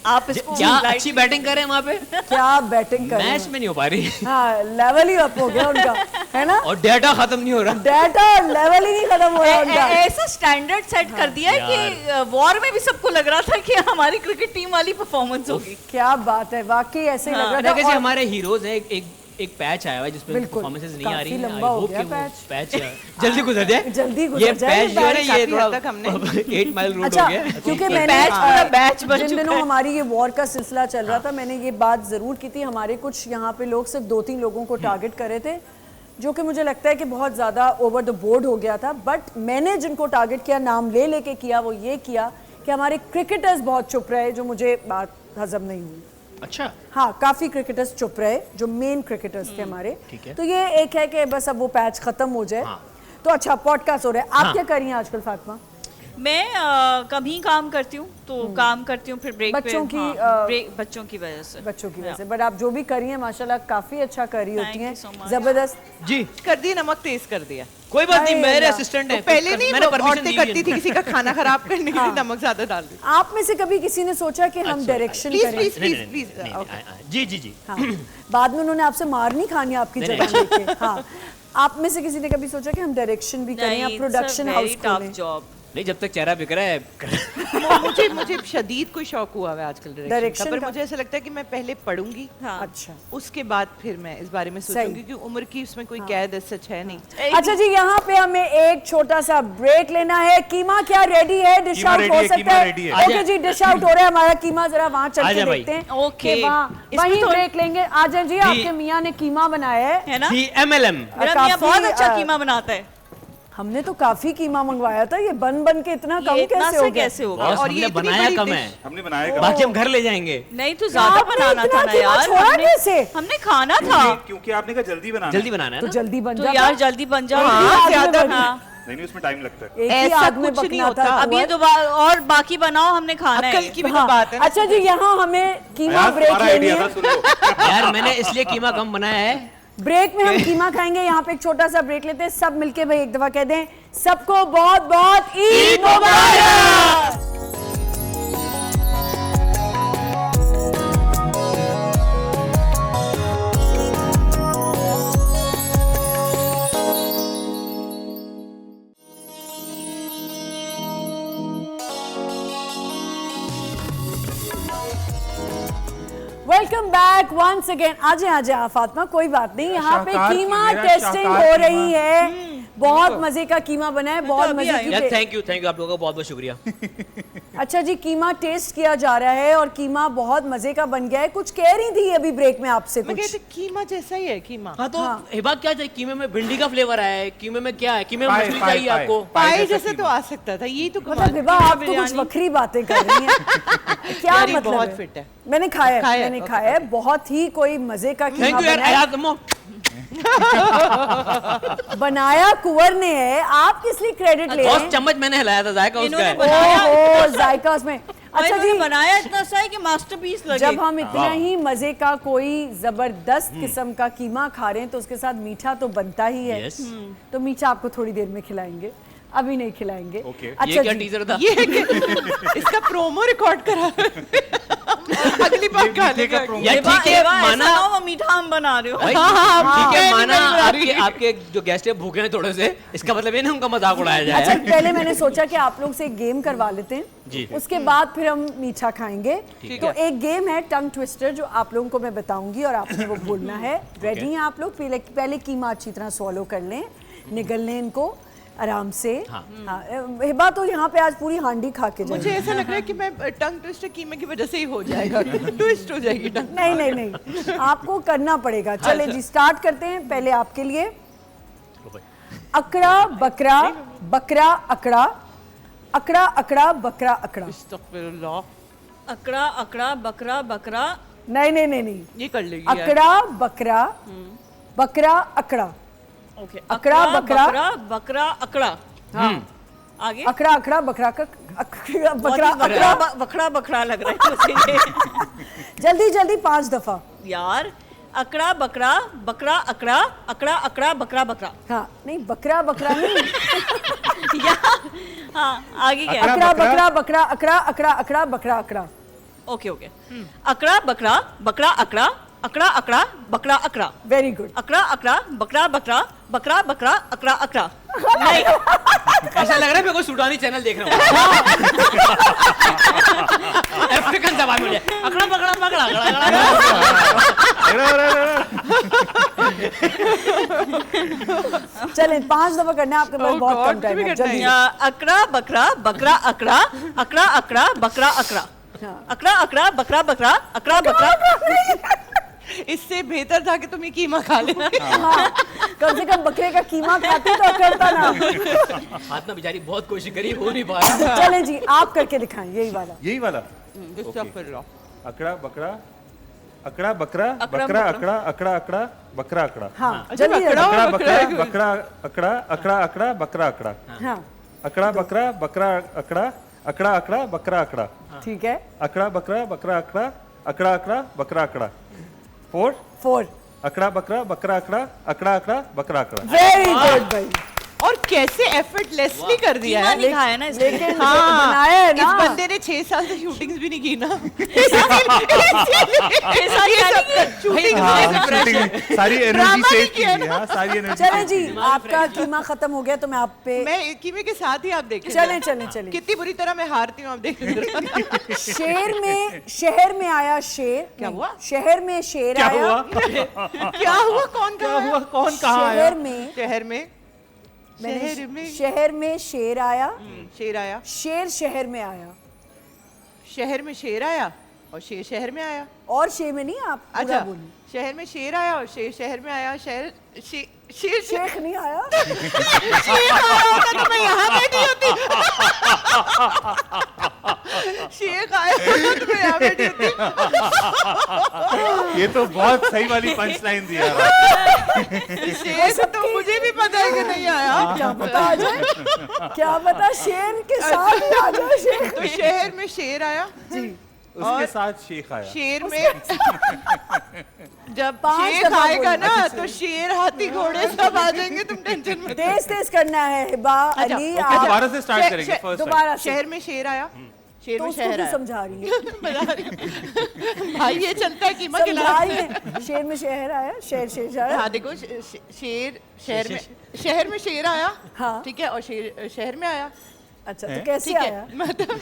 आप इसको क्या like- अच्छी बैटिंग कर रहे हैं वहाँ पे, क्या बैटिंग कर रहे मैच हैं। में नहीं हो पा रही हाँ लेवल ही अप हो गया उनका, है ना? और डेटा खत्म नहीं हो रहा। डाटा लेवल ही नहीं खत्म हो रहा उनका। ऐसा स्टैंडर्ड सेट कर दिया है कि वॉर में भी सबको लग रहा था कि हमारी क्रिकेट टीम वाली परफॉर्मेंस होगी। क्या बात है, वाकई ऐसे ही लग रहा देखिए था। जी, और हमारे हीरोज हैं, एक एक पैच आया हुआ है जिसमें बिल्कुल, परफॉर्मेंसेस नहीं आ काफी रही। लंबा हो गया पैच जल्दी गुजर जाए। जल्दी ये गुजर जाए पैच जो है ना, ये काफी हद थोड़ा तक हमने 8 माइल रोड अच्छा, हो गया। क्योंकि ये मैंने बैच पूरा बैच बन जिन चुका दिनों है। हमारी ये वॉर का सिलसिला चल रहा था, मैंने ये बात ज़रूर की थी। हमारे कुछ यहाँ पे लोग सिर्फ 2-3 लोगों को टारगेट कर रहे थे, जो कि मुझे लगता है कि बहुत ज़्यादा ओवर द बोर्ड हो गया था। बट मैंने जिनको टारगेट किया, नाम ले लेके किया, वो ये किया कि हमारे क्रिकेटर्स बहुत चुप रहे, जो मुझे बात हजम नहीं हुई। अच्छा, हाँ, काफ़ी क्रिकेटर्स चुप रहे, जो मेन क्रिकेटर्स थे हमारे। ठीक है। तो ये एक है कि बस अब वो पैच ख़त्म हो जाए। तो अच्छा, पॉडकास्ट हो रहा है। आप क्या कर रही हैं आजकल फातिमा? मैं कम ही काम करती हूँ, तो काम करती हूँ, फिर ब्रेक पे बच्चों की, ब्रेक बच्चों की वजह से। बच्चों की वजह से। बट आप जो भी कर रही हैं माशाल्लाह काफ़ी अच्छा कर रही होती Thank हैं, you so much. ज़बरदस्त। जी कर दिया, नमक तेज कर दिया। कोई बात नहीं, अरे मेरे अल्लाह। असिस्टेंट तो हैं। पहले नहीं मैंने वो परमिशन औरतें दी करती हुई थी है। किसी का खाना खराब करने के लिए नमक ज्यादा डाल दी। आप में से कभी किसी ने सोचा कि हम डायरेक्शन प्लीज करें? प्लीज नहीं, प्लीज नहीं, प्लीज नहीं, नहीं, जी जी जी। हाँ, बाद में उन्होंने आपसे मार नहीं खानी आपकी नहीं, जगह लेके। हाँ, आप में से किसी ने कभी सोचा कि हम डायरेक्शन भी करें या प्रोडक्शन हाउस खोलें? जॉब। नहीं, जब तक चेहरा बिक रहा है मुझे शदीद कोई शौक हुआ है आजकल डायरेक्शन Direction का, पर का? मुझे ऐसा लगता है कि मैं पहले पढ़ूंगी, हाँ। अच्छा उसके बाद फिर मैं इस बारे में सोचूंगी, क्योंकि उम्र की उसमें कोई कैद सच है नहीं। अच्छा जी, यहाँ पे हमें एक छोटा सा ब्रेक लेना है। कीमा क्या रेडी है? डिश कीमा आउट ready हो है, सकता कीमा है? ready है। ओके जी, डिश आउट हो रहा है हमारा कीमा। जरा वहाँ चल के आजा भाई। देखते हैं। ओके। कि वहाँ इसमें वहीं तो- ब्रेक लेंगे। आजा जी, आपके मियाँ ने कीमा बनाया है। है ना? MLM। मेरा काफी, मियाँ बहुत अच्छा कीमा बनाता है। हमने तो काफी कीमा मंगवाया था, ये बन बन के इतना कम ये इतना कैसे सा हो गया? कैसे होगा? बॉस, और ये हमने इतनी बनाया बड़ी कम dish। है, हमने बनाया बाकी हम घर ले जाएंगे। नहीं तो ज्यादा आपने बनाना इतना था ना कीमा यार। छोड़ा कैसे? हमने खाना था। क्योंकि आपने कहा जल्दी बनाना जल्दी बनाना है तो ना। जल्दी बन तो जाता। यार जल्दी बन जाओ। हाँ, ज्यादा हाँ। नहीं उसमें टाइम लगता है। एक ही ऐसा आग में कुछ नहीं पकना होता। था। अब ये दोबारा और बाकी बनाओ, हमने खाना है। अक्ल की भी तो हाँ, बात है ना। अच्छा जी, यहाँ हमें कीमा यार, ब्रेक तुम्हारा लेनी आइडिया था, है। सुन लो। यार मैंने इसलिए कीमा कम बनाया है। ब्रेक में हम कीमा खाएंगे। यहाँ पे एक छोटा सा ब्रेक लेते हैं। सब मिलके भाई एक दफा कह दें, सबको बहुत बहुत ईद मुबारक। Welcome back once again. आजे आजे फातिमा, कोई बात नहीं। यहाँ पे शाहकार कीमा मेरा टेस्टिंग शाहकार हो कीमा। रही है। बहुत मजे का कीमा बना है, बहुत अभी मजे आई की यार थैंक यू आप लोगों का बहुत बहुत शुक्रिया। अच्छा जी, कीमा टेस्ट किया जा रहा है और कीमा बहुत मजे का बन गया है। कुछ कह रही थी अभी ब्रेक में आपसे मैं कुछ। कहती कीमा जैसा ही है कीमा। हाँ तो हिबा क्या चाहिए? कीमे में भिंडी का फ्लेवर है, कीमे में क्या है? कीमे में पाए, मछली पाए, चाहिए पाए। आपको? पाए जैसा जैसे तो कीमा। आ सकता था, ये तो मतलब विभा, आप तो कुछ बखरी बातें कर रही हैं। क्या यार, ये मतलब बहुत है? फिट है। मैंने खाया खाया है, मैंने ओके, खाया है। बहुत ही कोई मजे का कीमा थैंक यू यार बना है। आयात अम्मो। बनाया कुंवर ने है, आप किस लिए क्रेडिट ले रहे बॉस हैं? चम्मच मैंने हिलाया था, जायका उसका इन्होंने है। बनाया। ओहो, जायका उसमें। अच्छा अच्छा जी, जी, बनाया इतना सा है कि मास्टरपीस लगे। जब हम इतना ही मजे का कोई जबरदस्त किस्म का कीमा खा रहे हैं तो उसके साथ मीठा तो बनता ही है। Yes. तो मीठा आपको थोड़ी देर में खिलाएंगे, अभी नहीं खिलाएंगे। Okay. ये अच्छा क्या जी, टीजर था? ये है कि इसका प्रोमो रिकॉर्ड करा। अगली बार खा लेगा। यार ठीक है, माना वो मीठा हम बना रहे हो। भाई, ठीक है माना आपके जो गेस्ट है भूखे हैं थोड़े से, इसका मतलब ये ना उनका मजाक उड़ाया अच्छा जाए। पहले मैंने सोचा कि आप लोग से एक गेम करवा लेते हैं जी। उसके बाद फिर हम मीठा खाएंगे। तो एक गेम है टंग ट्विस्टर, जो आप लोगों को मैं बताऊंगी और आपने वो बोलना है। रेडी हैं आप लोग? पहले कीमा अच्छी तरह सॉलो कर लें, निगल लें इनको आराम से। हाँ। हिबा तो यहाँ पे आज पूरी हांडी खा के मुझे जाएगी। ऐसा लग रहा है कि मैं टंग ट्विस्टर कीमे की वजह से ही हो जाएगा। ट्विस्ट हो जाएगी टंग। नहीं नहीं नहीं, आपको करना पड़ेगा। चले जी, स्टार्ट करते हैं। पहले आपके लिए अकड़ा बकरा बकरा अकड़ा, अकड़ा अकड़ा बकरा अकड़ा। अस्तगफिरुल्लाह। अकड़ा अकड़ा बकरा बकरा। नहीं नहीं नहीं नहीं, ये कर लेगी यार। अकड़ा बकरा बकरा अकड़ा। ओके, अकड़ा, बकरा। बकरा बकरा अकड़ा। हाँ, आगे अकड़ा अकड़ा बकरा का बकरा बकरा अकड़ा। बकरा बकरा लग रहा है मुझे ये। जल्दी जल्दी 5 दफा। यार, अकड़ा बकरा बकरा अकड़ा, अकड़ा अकड़ा बकरा बकरा। हाँ नहीं, बकरा बकरा नहीं। हाँ, आगे क्या है? अकड़ा बकरा बकरा अकड़ा, अकड़ा अकड़ा बकरा अकड़ा। Okay okay. अकड़ा बकरा बकरा अकड़ा, अकड़ा अकड़ा बकरा अकड़ा। Very good. अकड़ा अकड़ा बकरा बकरा, बकरा बकरा अकड़ा अकड़ा। नहीं, ऐसा लग रहा है मैं कोई सूडानी चैनल देख रहा हूँ। अफ्रीकन जबान में अकड़ा बकड़ा बकड़ा अकड़ा अकड़ा। चलें 5 दफा करना है, आपके पास Oh बहुत God, कम टाइम भी है, करना जल्दी। है। अकड़ा बकरा बकरा अकड़ा अकड़ा अकड़ा बकरा अकड़ा अकड़ा अकड़ा बकरा बकरा अकड़ा बकरा। इससे बेहतर था कि तुम ये कीमा खा लेना। हाँ, कम से कम बकरे का कीमा खाते तो करता ना। हाथ में बेचारी बहुत कोशिश करी, हो नहीं पा रहा। चलें जी, आप करके दिखाएं यही वाला। यही वाला अकड़ा बकरा अकड़ा बकरा बकरा अकड़ा अकड़ा अकड़ा बकरा अकड़ा हाँ अच्छा, जल्दी बकरा जल्दी। और बकरा बकरा अकड़ा अकड़ा अकड़ा बकरा अकड़ा हाँ अकड़ा बकरा बकरा अकड़ा अकड़ा अकड़ा बकरा अकड़ा ठीक है। अकड़ा बकरा बकरा अकड़ा अकड़ा अकड़ा बकरा अकड़ा 4 अकड़ा बकरा बकरा अकड़ा अकड़ा अकड़ा बकरा अकड़ा। वेरी गुड भाई। और कैसे एफर्टलेसली कर दिया कीमा है। नहीं खाया ना इसलिए। लेकिन हाँ, बनाया है इस ना। बंदे ने 6 साल से शूटिंग्स भी नहीं की ना। सारी एनर्जी ड्रामा सेव नहीं की किया है, हाँ, सारी एनर्जी चलें जी, आपका कीमा खत्म हो गया तो मैं आप पे मैं कीमे के साथ ही आप देखें। चलें चलें चलें। कितनी बुरी तरह मैं हारती हूँ आप देख लीजिए। शहर में आया शेर। क्या हुआ? शहर में शेर क्या आया। हुआ क्या हुआ? कौन क्या कहा? हुआ कौन कहाँ आया? शहर में शहर में शहर में शेर आया। शेर आया। शेर शहर में आया। शहर में शेर आया और शेर शहर में आया। और शेर में नहीं, आप पूरा अच्छा, बोलिए। शहर में शेर आया और शेर शहर में आया। शेर शेर शेख नहीं आया। शेर आया होता तो मैं यहाँ बैठी होती। शेर आया होता तो मैं यहाँ बैठी होती। ये तो बहुत सही वाली पंच लाइन दिया यार। शेर तो मुझे भी पता है कि नहीं आया। क्या पता आ जाए, क्या पता शेर के साथ ही आ जाए शेर। तो शहर में शेर आया जी उसके साथ शेख आया। शेर में जब 5 शेर दफा आएगा बोलना। ना तो शेर हाथी घोड़े सब आ जाएंगे, तुम टेंशन मत। तेज तेज करना है हिबा अच्छा, अली। ओके, आप दोबारा से स्टार्ट करेंगे फर्स्ट दोबारा से। शहर में शेर आया। शेर तो में उसको शहर क्यों आया। समझा रही है? बता रही हूँ। भाई ये चलता है कीमा खिला। समझा रही है। शेर में शहर आया। शेर आया। हाँ देखो शेर शहर में शेर आया। हाँ। ठीक है, और शेर शहर में आया। अच्छा तो कैसे ठीक आया? है, मतलब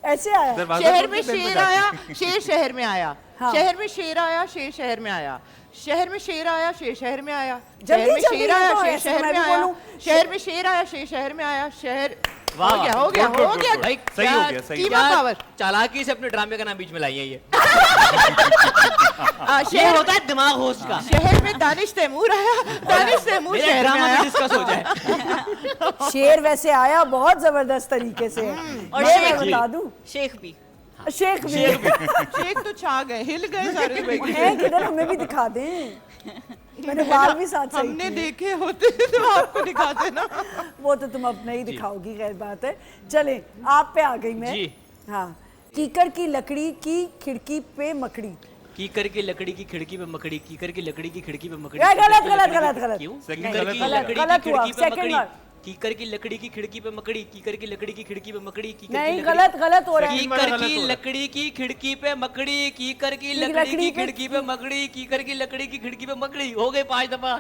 ऐसे आया। दरवाजा शहर खोल में के बेल शेर बजा। आया, शेर शहर में आया। हाँ। शहर में शेर आया, शेर शहर में आया। शहर में शेर आया, शेर शहर में आया। जल्दी शहर में जल्दी शेर आया, तो शेर ऐसे शहर मैं में भी आया। बोलूं। शहर में शेर आया, शेर शहर में आया। शहर वाह, हो गया, हो गया, गुड, गुड, हो गुड, गया। गुड। भाई सही हो गया, सही हो कीमा क्या पावर। चालाकी से अपने ड्रामे का नाम बीच में लाई है ये ये शहर होता है दिमाग होश का। शहर में दानिश तैमूर आया, दानिश तैमूर मेरा शहर में ड्रामा आया। भी डिस्कस हो जाए। शेर वैसे आया बहुत जबरदस्त तरीके से। और ये मैं शेख भी। बता दूं। शेख भी। शेख भी शेख तो छा गए, हिल गए सारे दुबई के। है किधर, हमें भी दिखा दें। मैंने बाल भी साथ सही हमने किए। देखे होते तो आपको दिखाते ना। वो तो तुम अपना ही दिखाओगी, खैर बात है। चले आप पे आ गई मैं। जी। हाँ, कीकर की लकड़ी की खिड़की पे मकड़ी। कीकर की लकड़ी की खिड़की पे मकड़ी, कीकर की लकड़ी की खिड़की पे मकड़ी। यार, गलत, गलत, गलत, गलत। क्यों? Second कीकर गलत की हो गया। लकड़ी गलत की हुआ, खिड़की पे second मकड़ी। बार। कीकर की लकड़ी की खिड़की पे मकड़ी, कीकर की लकड़ी की खिड़की पे मकड़ी, कीकर नहीं, की लकड़ी- गलत गलत हो रहा है। कीकर की लकड़ी की खिड़की पे मकड़ी, कीकर की लकड़ी की खिड़की पे मकड़ी, कीकर की लकड़ी की खिड़की पे मकड़ी। हो गए 5 दफा।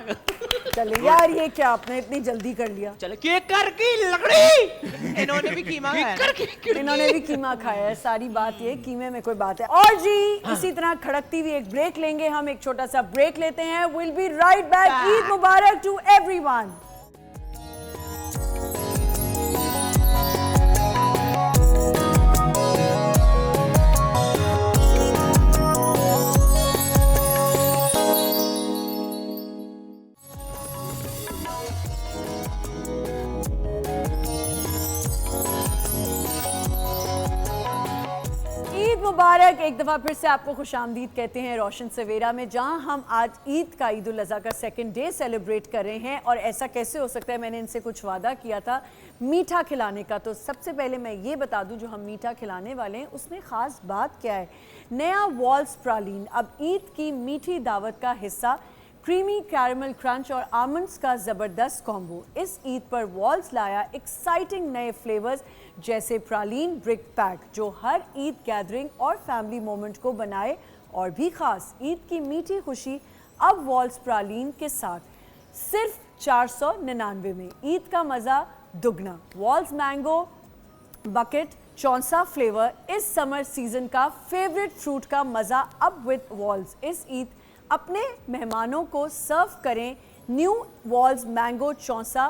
चले यार, ये क्या आपने इतनी जल्दी कर लिया। चलो, कीकर की लकड़ी। इन्होंने भी कीमा खाया ना। इन्होंने भी कीमा खाया है, सारी बात ये कीमे में कोई बात है। और जी इसी तरह खड़कती हुई एक ब्रेक लेंगे हम, एक छोटा सा ब्रेक लेते हैं। Will be right back. Eid मुबारक टू एवरीवन। ईद मुबारक। एक दफ़ा फिर से आपको खुशामदीद कहते हैं रोशन सवेरा में, जहां हम आज ईद का, ईद उल अज़हा का 2nd डे सेलिब्रेट कर रहे हैं। और ऐसा कैसे हो सकता है, मैंने इनसे कुछ वादा किया था मीठा खिलाने का। तो सबसे पहले मैं ये बता दूं, जो हम मीठा खिलाने वाले हैं उसमें ख़ास बात क्या है। नया वॉल्स प्रालीन अब ईद की मीठी दावत का हिस्सा। क्रीमी कैरमल क्रंच और आमंड्स का ज़बरदस्त कॉम्बो। इस ईद पर वॉल्स लाया एक्साइटिंग नए फ्लेवर्स जैसे प्रालीन ब्रिक पैक, जो हर ईद गैदरिंग और फैमिली मोमेंट को बनाए और भी ख़ास। ईद की मीठी खुशी अब वॉल्स प्रालीन के साथ सिर्फ 499 में। ईद का मज़ा दुगना। वॉल्स मैंगो बकेट चौंसा फ्लेवर इस समर सीजन का फेवरेट फ्रूट का मज़ा अब विद वॉल्स। इस ईद अपने मेहमानों को सर्व करें new walls mango Chausa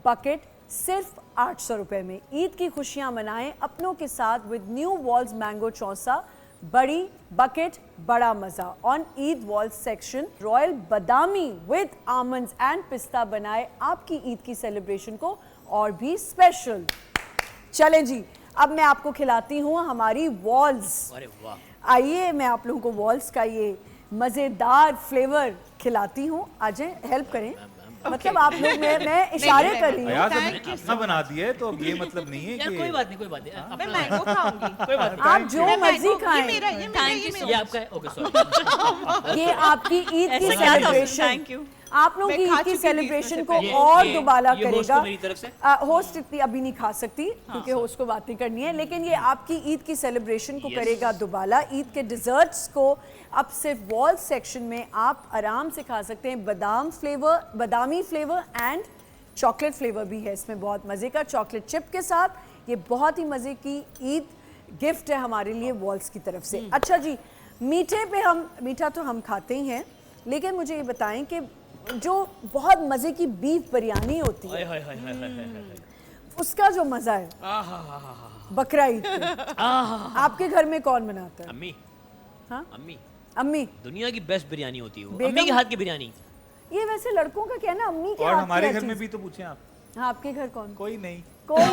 bucket सिर्फ 800 रुपए में। ईद की खुशियां मनाएं अपनों के साथ with new walls mango Chausa बड़ी बकेट बड़ा मजा on Eid wall section. Royal Badami with almonds and पिस्ता बनाए आपकी ईद की सेलिब्रेशन को और भी स्पेशल। चलें जी, अब मैं आपको खिलाती हूँ हमारी वॉल्स। अरे वाह, आइए मैं आप लोगों को वॉल्स का ये मज़ेदार फ्लेवर खिलाती हूँ। आ जाएं, हेल्प करें। मतलब आप लोग मैं इशारे कर रही हूँ। यार हमने अपना बना दिया है तो अब ये मतलब नहीं है यार कि कोई बात नहीं, कोई बात नहीं, मैं मैंगो खाऊंगी। कोई बात नहीं। आप जो मर्जी ये खाएं, मेरा ये मेरा ये ये मेरा आपका है, ओके सॉरी। ये आपकी ईद की ऐसे क्या था? Celebration, Thank you. आप लोगों मैं की खा ईद की चुकी थी सेलिब्रेशन इससे को पहले। और ये दोबारा होस्ट करेगा। को मेरी तरफ से। होस्ट इतनी अभी नहीं खा सकती क्योंकि होस्ट को बातें करनी है, लेकिन ये आपकी ईद की सेलिब्रेशन को करेगा दोबारा। ईद के डिजर्ट्स को अब सिर्फ वॉल सेक्शन में आप आराम से खा सकते हैं। बादाम flavour, Badami flavour and chocolate flavour भी है इसमें, बहुत मज़े का चॉकलेट चिप के साथ। ये बहुत ही मज़े की ईद गिफ्ट है हमारे लिए वॉल्स की तरफ से। अच्छा जी, मीठे पे हम, मीठा तो हम खाते ही हैं, लेकिन मुझे ये बताएं कि जो बहुत मज़े की बीफ बिरयानी होती है, हाय हाय हाय हाय हाय हाय। उसका जो मज़ा है बकरा ईद पे, आपके घर में कौन बनाता है? अम्मी, हाँ? अम्मी, अम्मी। दुनिया की बेस्ट बिरयानी होती है वो, बेगम- अम्मी के हाथ की बिरयानी। ये वैसे लड़कों का क्या है ना, अम्मी के और हाथ की हमारे हर घर में चीज़। भी तो पूछें आप। हाँ, आपके घर कौन कोई नहीं। कौन?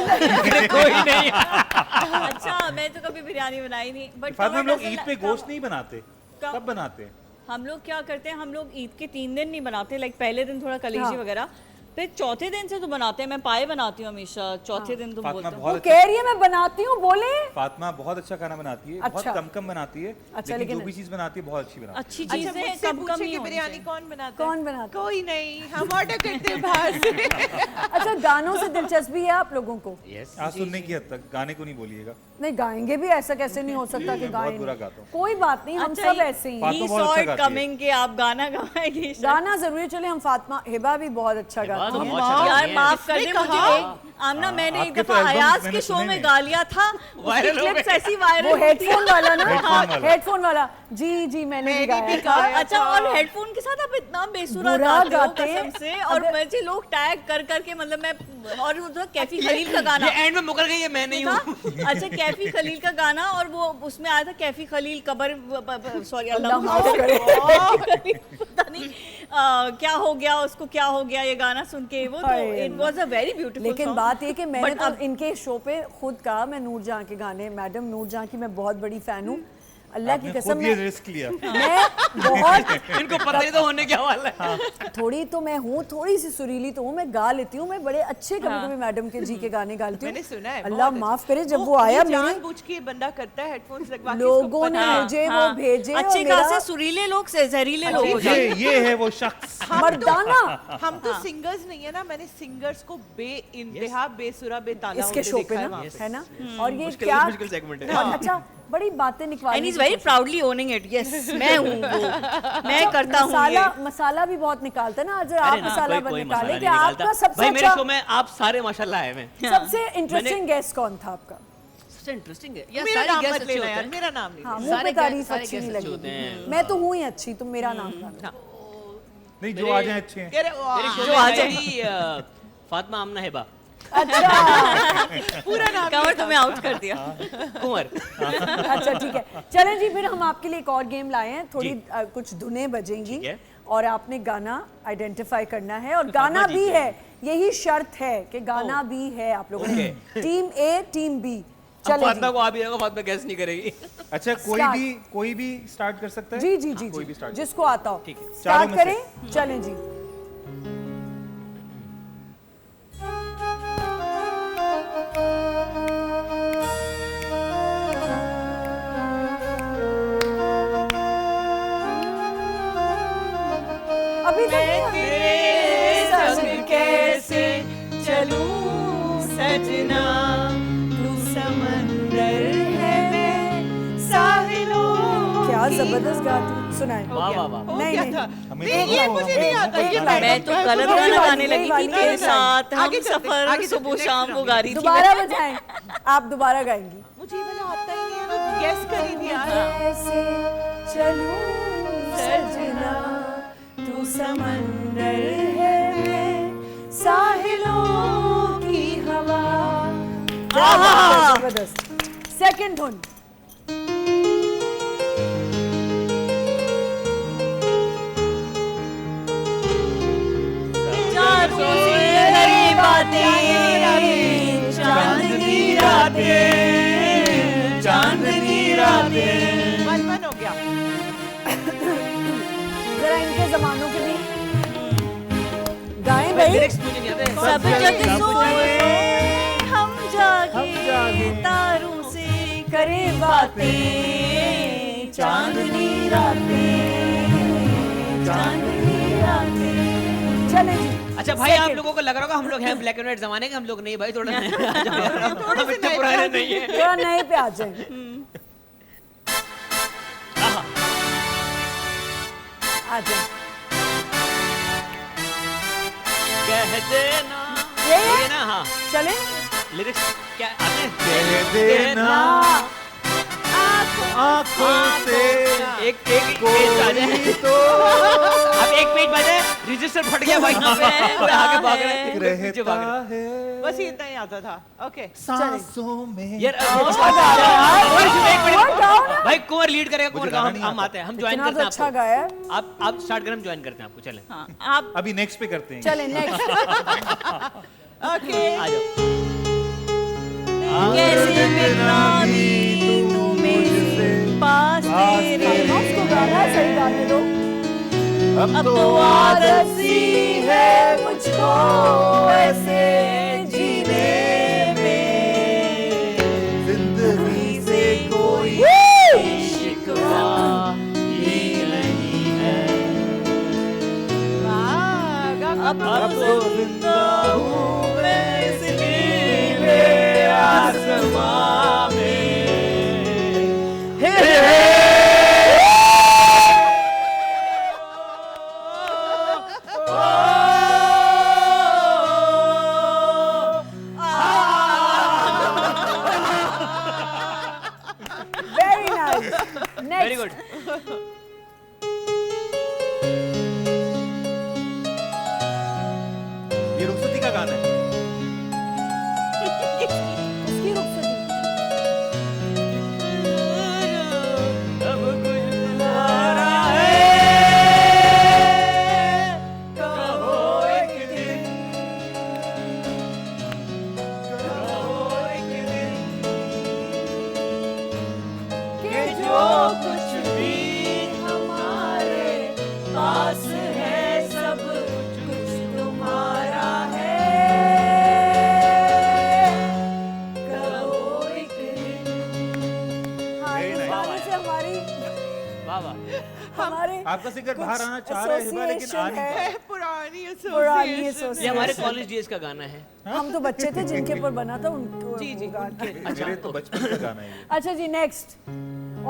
कोई नहीं। अच्छा, मैं तो कभी बिरयानी बनाई नहीं, बट फातिमा हम लोग ईद पे गोश्त नहीं बनाते, कब? कब बनाते हैं? हम लोग क्या करते हैं, हम लोग ईद के 3 दिन नहीं बनाते, लाइक पहले दिन थोड़ा कलेजी हाँ। वगैरह, फिर चौथे दिन से तो बनाते हैं। मैं पाए बनाती हूँ हमेशा, चौथे दिन तुम फातिमा बोलते हो। वो बहुत अच्छा, कह रही है मैं बनाती हूँ, बोले। फातिमा बहुत अच्छा खाना बनाती है, अच्छा। बहुत कम कम बनाती है, अच्छा, लेकिन लेकिन जो भी चीज बनाती है बहुत अच्छी बनाती है। अच्छी अच्छा, चीजें मुझसे कम कम पूछे नहीं कि होनी बिरयानी चाहिए। कौन बनाता है? कौन बनाता है? कोई नहीं, हम ऑर्डर करते हैं बाहर से। अच्छा, गानों से दिलचस्पी है आप लोगों को? यस, आज सुनने की हद तक, गाने को नहीं बोलिएगा। नहीं, गाएंगे भी, ऐसा कैसे नहीं हो सकता कि मैं बहुत गाएं बुरा नहीं। गाता हूँ। कोई बात नहीं, हम अच्छा, सब ऐसे ही हैं। फातिमा He बहुत saw अच्छा it गाती है। coming कि आप गाना गाएंगे। गाना जरूरी। चले हम फातिमा, हिबा भी बहुत अच्छा हिबा गाती तो है। बहुत अच्छा गाती यार है। माफ कर दे किसने मुझे, कहा? एक आमना मैंने एक आपके तो दफा albums अयाज मैंने के शो सुने में नहीं। गा लिया था, उसकी Viral हो क्लिप्स गए। ऐसी वायरल वो हेडफोन वाला ना, हेडफोन वाला। हेडफोन वाला। जी जी, मैंने भी गाया था। अच्छा, और हेडफोन के साथ आप इतना बेसुरा बुरा गाते हो गाते हैं। कसम से, और अगर- मुझे लोग टैग कर करके, मतलब मैं, और उधर कैफी खलील का गाना ये एंड में मुकर गई है, मैं नहीं था। हूँ। अच्छा, कैफी खलील का गाना, और वो उसमें आया था कैफी खलील कबर, सॉरी अल्लाह अल्लाह माफ करे। पता नहीं क्या हो गया उसको, क्या हो गया ये गाना सुन के, वो तो हाय it was a very beautiful. लेकिन बात ये कि मैंने But तो अब- इनके शो पे खुद कहा, मैं नूर जहाँ के गाने, मैडम नूर जहाँ की मैं बहुत बड़ी फैन हूँ। अल्लाह की आपने कसम, खुद ये मैं रिस्क लिया। बहुत इनको पता ही तो होने क्या वाला है। थोड़ी तो मैं हूँ, थोड़ी सी सुरीली तो हूँ, मैं गा लेती हूँ। मैं बड़े अच्छे कभी कभी मैडम के जी के गाने गा लेती हूँ। मैंने सुना है, अल्लाह बहुत माफ करे, जब वो आया मेरे जानबूझ के बंदा करता है, हेडफोन्स लगवा के लोगों ने हाँ, मुझे वो हाँ। भेजे और अच्छे मेरा खासे सुरीले लोग से जहरीले लोग हो जाते हैं। ये है वो शख्स। मर्दाना हम तो सिंगर्स नहीं है ना, मैंने सिंगर्स को बेइंतहा बेसुरा बेताला इसके होते शो देखा पे है ना, वहाँ पे। है ना। और ये मुश्किल क्या मुश्किल सेगमेंट है। और अच्छा, बड़ी बातें एंड निकालने इज की वेरी कोशिश- प्राउडली ओनिंग इट, यस मैं हूँ वो, मैं करता हूँ मसाला ये। मसाला भी बहुत निकालता है ना। आज अरे आप ना, मसाला कोई निकाले मसाला कि नहीं आपका निकालता। सबसे भाई मेरे अच्छा, शो में आप सारे माशाल्लाह आए हैं। सबसे इंटरेस्टिंग गेस्ट कौन था आपका? सबसे इंटरेस्टिंग है यार, मेरा सारे नाम गेस्ट मत अच्छे लेना होते यार, हैं। मेरा नाम नहीं हाँ, लेना। मुंह पे सारे तारीफ सारे अच्छी नहीं guest अच्छे होते लगी। हैं। मैं तो हूँ ही अच्छी, तुम मेरा नाम लो। नहीं, जो आ जाए अच्छे हैं। अरे वाह। मेरे शो जो में आ आई जाए। थी, फातिमा आमना हिबा अच्छा पूरा नाम कवर तुम्हें आउट कर दिया। कुंवर। अच्छा, ठीक है। चलें जी, फिर हम आपके लिए एक और गेम लाए हैं। थोड़ी कुछ धुनें बजेंगी ठीक है। और आपने गाना आइडेंटिफाई करना है, और गाना भी है, यही शर्त है कि गाना भी है आप लोगों ने। टीम ए, टीम बी। अब चले फातिमा जी को आ भी जाएगा, फातिमा गैस नहीं करेगी। अच्छा, Start. कोई भी स्टार्ट कर सकता है? जी जी जी कोई भी जी, start जिसको आता हो ठीक है। चारों स्टार्ट में से। करें। चलें जी। अभी तक संग कैसे चलूं सजना, तू समंदर है मैं साहिलों क्या की। जबरदस्त गाती सुनाए। वाह वाह वाह। हो नहीं, गया नहीं। था। हमें नहीं, तो ये वो- मुझे नहीं आता, ये मैं मैडम तो का- गलत कोई गाना बात गाने नहीं, लगी कोई थी बात तेरे नहीं। साथ हम आगे चलते, सफर आगे चलते, सुबह next शाम को round। गा रही थी। दोबारा बजाएं, आप दोबारा गाएंगी। मुझे ये वाला आता ही नहीं है, गैस कर ही नहीं आ रहा। कैसे चलूं सजना, समंदर है मैं साहिलों की हवा। जबरदस्त। सेकंड धुन। चांदनी रातें, चांदनी रातें। मन हो गया। जरा इनके जमानों के भी गाएं भाई। लिरिक्स मुझे नहीं आते। सब जग सोए हम जागे तारों से करें बातें, चांदनी रातें, चांदनी रातें। चले जी। अच्छा भाई, आप लोगों को लग रहा होगा हम लोग हैं ब्लैक एंड व्हाइट जमाने के, हम लोग नहीं भाई, थोड़ा हम इतने पुराने नहीं है। थोड़ा नए पे आ जाए। आ जाए। कह देना, ये ये ना, हाँ चले। लिरिक्स क्या आते हैं? कह देना आँखों से एक पेज आ जाए तो अब एक पेज बजे रजिस्टर फट गया भाई यहाँ पे, कोई आगे भाग रहा है, कोई पीछे भाग रहा है। बस इतना ही आता था। ओके सांसों में यार भाई कुंवर लीड करेगा, कुंवर का हम आते हैं, हम ज्वाइन इतना करते तो हैं अच्छा आपको। गाया। आप स्टार्ट करें, हम ज्वाइन करते हैं आपको। चले हाँ, आप अभी नेक्स्ट पे करते हैं। चले नेक्स्ट। ओके आ जाओ। कैसे बितानी तुम्हें पास तेरे, उसको गाना सही गाने दो। अब तो आदत सी है मुझको ऐसे जीने में, जिंदगी से कोई शिकवा ही नहीं है। अब तो जिंदा हूँ मैं इस नीले आसमां में। Very nice. Very good. ये रुखसती का गाना है। इसकी रुक से अब कुछ तुम्हारा है, कहो एक दिन, कहो एक दिन, कि जो कुछ भी हमारे पास है सब कुछ तुम्हारा है, कहो एक दिन। हाँ, इस गाने से हमारी वाह वाह। हमारे आपका सिंगर बाहर आना चाह रहा है हिबा, लेकिन आ नहीं पा रहा। पुरानी पुरानी ये एसोसिएशन हमारे कॉलेज डेज का गाना है। हम तो बच्चे थे जिनके ऊपर बना था उनको। जी जी। मेरे तो बचपन का गाना है ये। अच्छा जी, नेक्स्ट।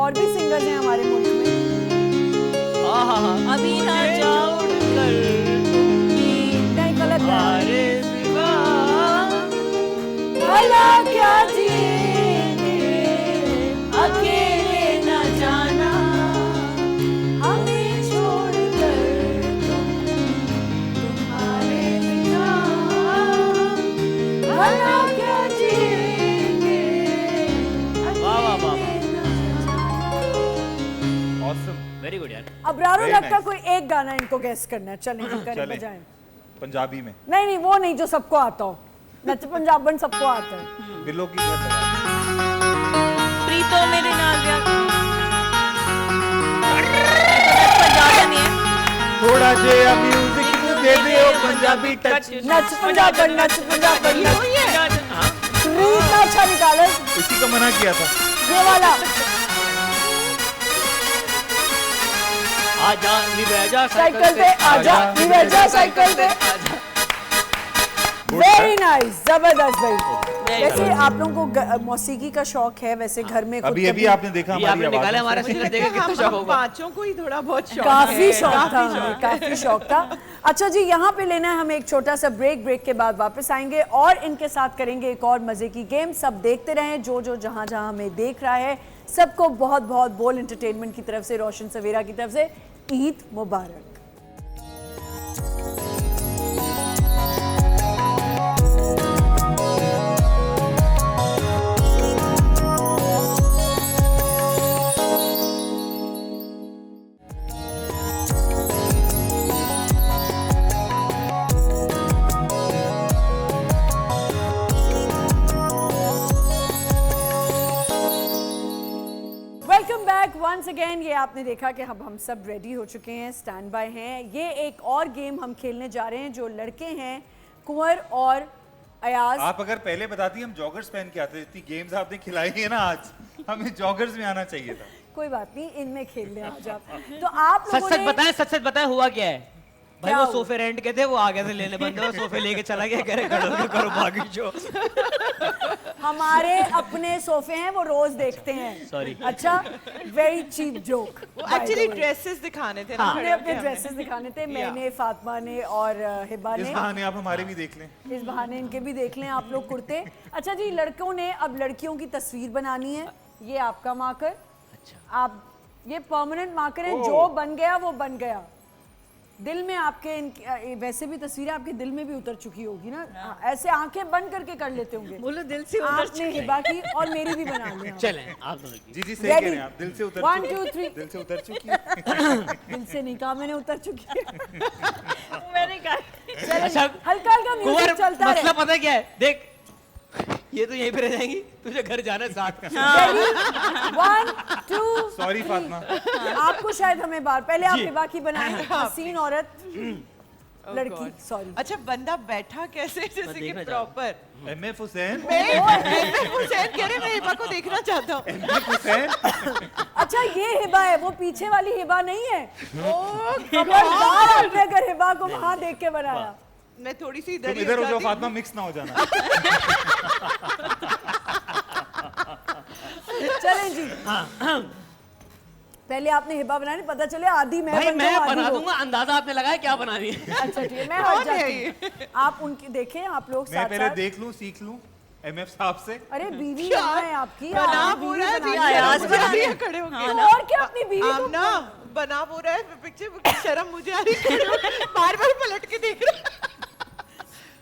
और भी सिंगर्स हैं हमारे मुल्क में। अभी ना जाओ कर नहीं, गलत है। तुम्हारे सिवा, भला क्या जिएंगे अकेले न जाना, हमें छोड़कर तुम्हारे बिना, भला क्या जिएंगे वाह वाह वाह वाह। Awesome. वेरी गुड यार। अब्रारो Very लग का nice. कोई एक गाना इनको गेस करना है। चलें जी, करें चलें। बजाएं। पंजाबी में नहीं नहीं, वो नहीं जो सबको आता हो। नच पंजाबन सबको आता है। बिल्लो की घर लगा। प्रीतो मेरे नाल व्याह, पंजाबी नहीं है, थोड़ा जिहा म्यूजिक दे दियो पंजाबी टच। नच पंजाबन, नच पंजाबन, नच। हाँ रीत अच्छा निकाले। इसी को मना किया था। ये वाला आजा निवेजा साइकिल पे आजा, निवेजा साइकिल पे। वेरी नाइस, जबरदस्त भाई। वैसे आप लोगों को मौसीकी का शौक है वैसे घर में? खुद अभी अभी कभी- आपने देखा ये हमारी आपने निकाला आवाज। हमारा सिंगर देगा कितना शौक हम होगा। पांचों को ही थोड़ा बहुत शौक काफी है। शौक था काफी हमें, शौक काफी शौक था। अच्छा जी, यहाँ पे लेना है हमें एक छोटा सा ब्रेक। ब्रेक के बाद वापस आएंगे और इनके साथ करेंगे एक और मजे की गेम। सब देखते रहें, जो जो जहाँ जहाँ हमें देख रहा है सबको बहुत बहुत बोल एंटरटेनमेंट की तरफ से, रोशन सवेरा की तरफ से ईद मुबारक। वंस अगेन ये आपने देखा कि हम सब रेडी हो चुके हैं, स्टैंड बाय हैं। ये एक और गेम हम खेलने जा रहे हैं जो लड़के हैं कुंवर और अयाज। आप अगर पहले बताती हम जॉगर्स पहन के आते। इतनी गेम्स आपने खिलाई है ना आज, हमें जॉगर्स में आना चाहिए था। कोई बात नहीं, इनमें खेल लें आज आप। तो आप सच लोगों सच ने बताएं, सच सच बताएं हुआ क्या है? भाई क्या वो हुआ? सोफे रेंट के थे, वो आ गए थे लेने बंदे, वो सोफे लेके चला गया, कह रहे करो बाकी जो। हमारे अपने सोफे हैं, वो रोज देखते हैं। Sorry. अच्छा, very cheap joke. Actually dresses दिखाने थे ना, हमने खड़े अपने होके ड्रेसेस दिखाने थे, मैंने, फातिमा ने और हिबा इस ने। बहाने आप हमारे भी देख लें। इस बहाने इनके भी देख लें आप लोग कुर्ते। अच्छा जी, लड़कों ने अब लड़कियों की तस्वीर बनानी है। ये आपका मार्कर। अच्छा। आप ये परमानेंट मार्कर है, जो बन गया वो बन गया। दिल में आपके वैसे भी तस्वीरें आपके दिल में भी उतर चुकी होगी ना। ऐसे आंखें बंद करके कर लेते होंगे। बोलो दिल से उतर आपने हिबा की और मेरी भी बना ली। चलें आप दोनों की। जी जी सही कह रहे हैं आप, दिल से उतर 1 चुकी 2 3 दिल से उतर चुकी है। दिल से नहीं कहा मैंने, उतर चुकी है। मैंने कहा चलिए, हल्का हल्का म्यूजिक कुंवर, चलता मसला रहे। पता है क्या है? देख, ये तो यहीं पे रह जाएंगी, तुझे घर जाना है साथ। 1 2 सॉरी फातिमा। आपको शायद हमें बार पहले आप हिबा की बनाएं। हसीन औरत लड़की, सॉरी। अच्छा, बंदा बैठा कैसे जैसे कि देखना प्रॉपर। एमएफ हुसैन। हुसैन कह रहे मैं हिबा को देखना चाहता हूँ। एमएफ हुसैन। अच्छा, ये हिबा है, वो पीछे वाली हिबा नहीं है। खबरदार आपने अगर हिबा को वहां देख के बनाया। मैं थोड़ी सी तुम इधर इधर हो जाओ जाती। फातिमा, मिक्स ना हो जाना। चलें जी, पहले आपने हिबा बनानी, पता चले आधी मैं भाई बन मैं जाऊं, आधी बना वो। दूंगा, अंदाजा आपने लगाया क्या बनानी है। अच्छा ठीक है, मैं कौन हट है जाती ये? हूँ। आप उनकी देखें, आप लोग मैं साथ पहले साथ। देख लूं, सीख लूं एमएफ साहब से। अरे बीवी क्या? यहाँ है आपकी, बना आप बीवी पूरा है, बनानी बीवी है। आयाज बना रही है बना खड़े होके। तो और क्या अपनी बीवी को आमना बना पूरा है पिक्चर, शर्म मुझे आ रही है, बार बार पलट के देख रहे।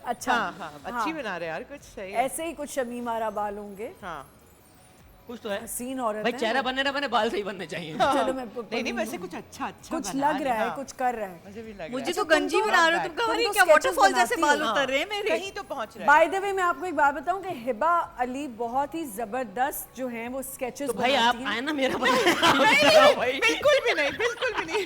अच्छा हाँ हाँ, अच्छी बना रहे यार, कुछ सही है। ऐसे ही कुछ शमीम आरा बाल होंगे। हाँ कुछ तो है हसीन औरत भाई, है। चेहरा बनने ना बने, बाल सही बनने चाहिए। चलो मैं नहीं वैसे कुछ अच्छा कुछ बना लग रहा है, हाँ। कुछ कर रहा है। मुझे भी लग मुझे रहा तो तुम गंजी तो- बना रहे हो, तुम कह तुम रही तो क्या sketches वाटरफॉल जैसे बनाती बाल हो। उतर रहे हैं है। मेरे। कहीं तो पहुंच रहा है। बाय द वे मैं आपको एक बात बताऊं कि हिबा अली बहुत ही जबरदस्त जो हैं वो स्केचेस तो भाई आप आए ना मेरा बना। नहीं, बिल्कुल भी नहीं, बिल्कुल भी नहीं।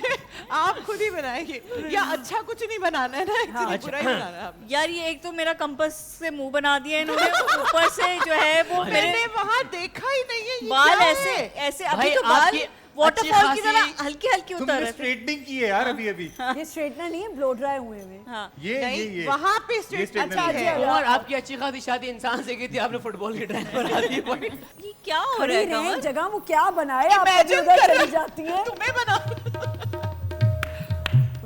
आप खुद ही बनाएंगे या अच्छा कुछ नहीं बनाना है ना, एक्चुअली बुरा ही बनाना है आपने। यार ये एक तो मेरा कंपास से मुंह बना दिया इन्होंने, ऊपर से जो है वो मेरे मैंने वहाँ देखा ही नहीं है, ये बाल क्या ऐसे है? ऐसे भाई, अभी तो बाल आपकी वाटरफॉल अच्छी की तरह खासी- हल्की हल्की उतर तुमने रहे थे। स्ट्रेटनिंग की है यार अभी अभी। ये स्ट्रेटनर नहीं है, ब्लो ड्राई हुए हुए। हाँ ये नहीं, वहाँ पे स्ट्रेट straightner अच्छा नहीं है। और आपकी अच्छी खासी शादी इंसान से की थी, आपने फुटबॉल की ड्रेस बना दी भाई। ये क्या हो खड़ी रहा है रहे कमल? जगह वो क्या बनाए, आप कभी Imagine उधर करो। चली जाती हैं। तुम्हें बना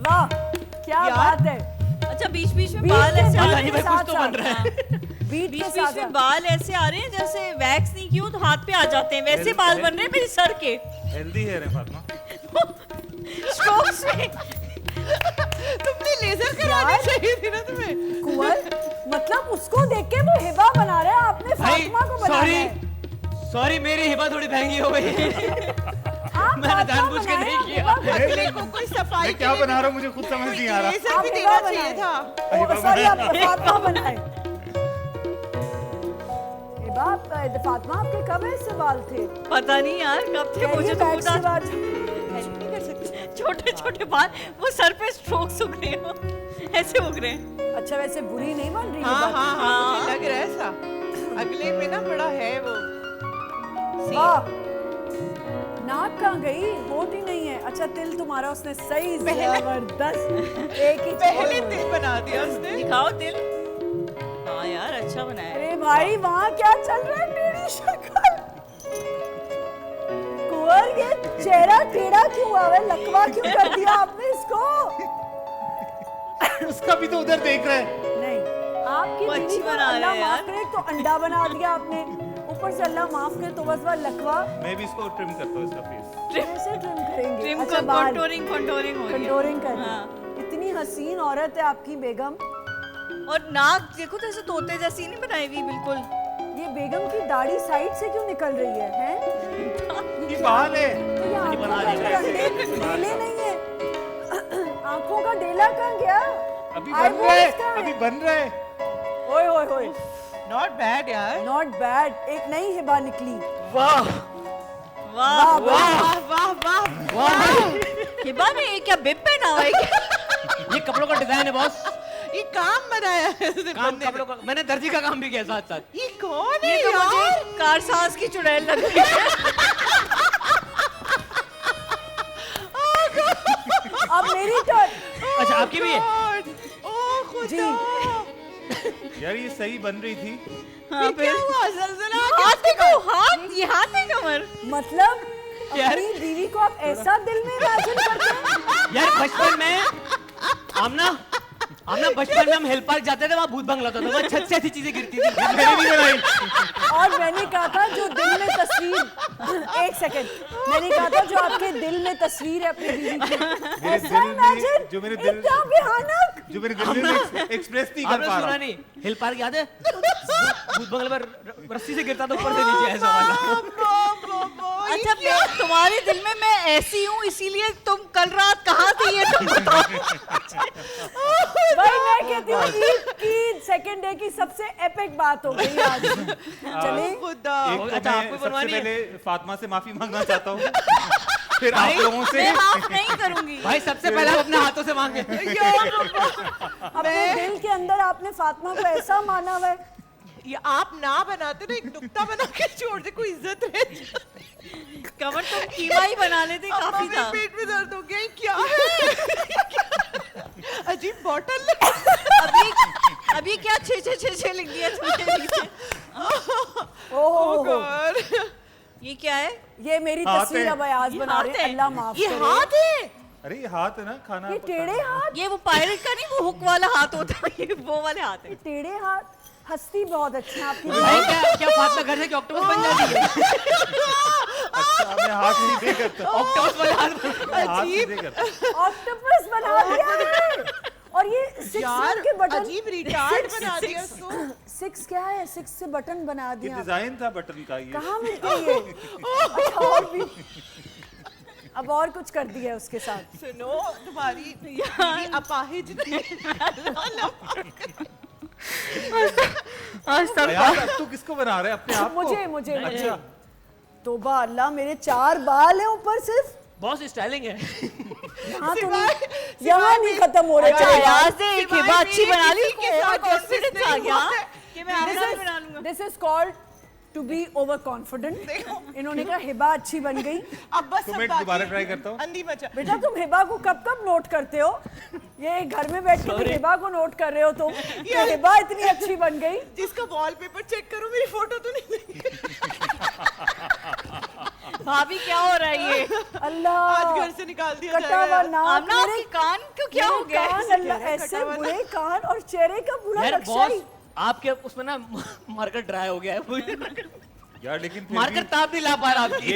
वाह क्या यार। बात है। अच्छा बीच बीच में बीच बाल के ऐसे आ साथ रहे नहीं भाई, हैं, कुछ तो बन रहा है। बीट बीच के बीच साथ में बाल ऐसे आ रहे हैं जैसे वैक्स नहीं किया हो तो हाथ पे आ जाते हैं, वैसे बाल बन रहे हैं मेरे सर के हेल्दी हेयर है फातिमा। स्ट्रोक्स में। तुमने लेजर करानी चाहिए थी ना तुम्हें। कुंवर मतलब उसको देख के वो हिबा बना रहा है, आपने भाई फातिमा को बनाया सॉरी है। सॉरी, मेरी हिबा थोड़ी महंगी हो गई। आप मैंने फातिमा जानबूझ के बनाए, नहीं आप किया। हिबा अगले को कोई सफाई मैं क्या बना रहा हूँ मुझे खुद समझ नहीं आ रहा। लेजर आप भी हिबा देना चाहिए बनाए। था। ओ, सॉरी आप फातिमा बनाए। हिबा फातिमा आपके कब ऐसे बाल थे? पता नहीं यार कब थे, मुझे तो बैक्स पता के बाद नहीं कर सकते। छोटे छोटे बाल, वो सर पे स्ट्रोक्स उग रहे हो, ऐसे उग रहे हैं। अच्छा वैसे बुरी नहीं बन रही हाँ हिबा हाँ की? हाँ, मुझे लग रहा है ऐसा। अगले में ना बड़ा है वो वाह नाक कहाँ गई, होट ही नहीं है। अच्छा तिल तुम्हारा उसने सही जबरदस्त एक ही पहले दिल बना दिया उसने। दिखाओ दिल। हाँ यार अच्छा बनाया है। अरे भाई वहाँ क्या चल रहा है, मेरी शक्ल कुंवर ये चेहरा टेढ़ा क्यों हुआ है, लकवा क्यों कर दिया आपने इसको? उसका भी तो उधर देख रहा है। नहीं आपकी वो बीवी अच्छी को बना रहे अल्लाह हैं माफ यार। करे तो अंडा बना दिया आपने, ऊपर से अल्लाह माफ करे तो बस वह लकवा मैं भी इसको ट्रिम करता हूँ इसका फेस। कैसे ट्रिम करेंगे? ट्रिम अच्छा को बाल कंटूरिंग कंटूरिंग हो रही है। कंटूरिंग कर हाँ। इतनी हसीन औरत है आपकी बेगम। और नाक देखो तो ऐसे तोते जैसी नहीं बनाई हुई बिल्कुल। ये बेगम की दाढ़ी साइड से क्यों निकल रही है, हैं? ये बाल है। तो ये आंखों का डेले नहीं है। आंखों का डेला कहाँ गया? अभी बन रहा है, अभी बन रहा है। ओए ओए ओए नॉट बैड यार। नॉट बैड, एक नई हिबा निकली। वाह वाह वाह वाह वाह वाह वाह हिबा ने ये क्या बिब पहना हुआ है क्या? ये कपड़ों का डिजाइन है बॉस। ये काम बनाया है इसने काम बंदे ने। कपड़ों का, मैंने दर्जी का काम भी किया साथ साथ। ये कौन है ये तो यार? मुझे कारसाज की चुड़ैल लग रही है। अब मेरी टर्न। अच्छा आपकी भी है? ओह जी। खुदा। यार ये सही बन रही थी। हाँ, क्या हुआ? ज़लज़ला आ हाथ देखो, हाथ ये हाथ है कमर। मतलब यार। अपनी बीवी को आप ऐसा दिल में इमेजिन करते हैं? यार बचपन में आमना बचपन में हम हिल पार्क जाते थे, वहाँ भूत बंगला होता था, वहाँ छत से ऐसी चीजें गिरती थी। मैंने नहीं बनाई। और मैंने कहा था जो दिल में तस्वीर, एक सेकंड, मैंने कहा था जो आपके दिल में तस्वीर है अपनी बीवी की, ऐसा इमेजिन, जो मेरे दिल इतना भयानक। जो मेरे दिल में एक्सप्रेस नहीं कर आपने पा सुना रहा। नहीं? हिल पार्क याद है? भूत बंगले पर रस्सी से गिरता था ऊपर से नीचे ऐसा वाला। अच्छा मैं तुम्हारे दिल में मैं ऐसी हूँ इसीलिए तुम कल रात कहाँ थे ये तुम बताओ। भाई मैं कहती हूँ ईद की सेकंड डे की सबसे एपिक बात हो गई आज। चलिए खुदा। एक तो अच्छा, मैं आपको सबसे बनवानी है? पहले फातिमा से माफी मांगना चाहता हूँ, फिर आप लोगों से। मैं माफ नहीं करूंगी। भाई सबसे पहले आप अपने हाथों से मांगे। अपने दिल के अंदर आपने फातिमा को ऐसा माना हुआ है। ये आप ना बनाते ना, एक नुक्ता बना के छोड़ दे, कोई इज्जत रह जाए। कमर तुम कीमा ही बना लेते अम्मा, काफी मेरे था। पेट में दर्द हो गया। ये क्या है? अजीब बॉटल। अभी क्या छे लिख दिया तुमने नीचे। ओह गॉड। ये क्या है? ये मेरी हाथ तस्वीर है। अब अयाज ये बना हाथ रही है। है, अल्लाह माफ ये करे। हाथ है। अरे ये हाथ है ना, खाना ये टेढ़े हाथ, ये वो पायलट का नहीं, वो हुक वाला हाथ होता है, ये वो वाले हाथ है। ये टेढ़े हाथ। हंसती बहुत अच्छी है आपकी भाई बीवी। क्या फातिमा घर से कि ऑक्टोपस बन जाती है? अच्छा मैं हाथ नहीं दे करता, ऑक्टोपस वाले हाथ मैं हाथ नहीं दे करता। ऑक्टोपस बना दिया है। और ये 6 यार के बटन, अजीब रिटार्ड बना दिया इसको। 6 क्या है? 6 से बटन बना ये दिया। डिजाइन था बटन का ये। कहाँ मिलते हैं ये? अच्छा और भी, अब और कुछ कर दिया है उसके साथ। सुनो तुम्हारी बीवी अपाहिज यार अब तू किसको बना रहे है अपने आप को? मुझे अच्छा तोबा अल्लाह, मेरे 4 बाल हैं ऊपर सिर्फ। बहुत स्टाइलिंग है। यहाँ तो नहीं, यहाँ नहीं खत्म हो रहे अच्छा चार बाल। यार से एक हिबा अच्छी बना ली, के साथ कॉन्फिडेंस आ गया justice कि मैं आपका भी बना लूंगा। This is called to be over confident. इन्होंने कहा हिबा अच्छी बन गई। अब बस तो मैं दोबारा ट्राई करता हूँ। अंधी मचा। बेटा तुम हिबा को कब कब नोट करते हो? ये घर में बैठ के तुम हिबा को नोट कर रहे हो तुम कि हिबा इतनी अच्छी बन गई। जिसका वॉलपेपर चेक करो, मेरी फोटो तो नहीं। भाभी क्या हो रहा है ये? अल्लाह, आज घर से निकाल दिया कटा हुआ जाएगा। नाक, आमना मेरे आपके कान क्यों क्या हो मेरे गया? कान, अल्लाह ऐसे बुरे कान और चेहरे का बुरा यार नक्शा बॉस ही। आपके उसमें ना मार्कर ड्राई हो गया है। यार लेकिन फिर मार्कर भी ताप नहीं ला पा रहा आपकी।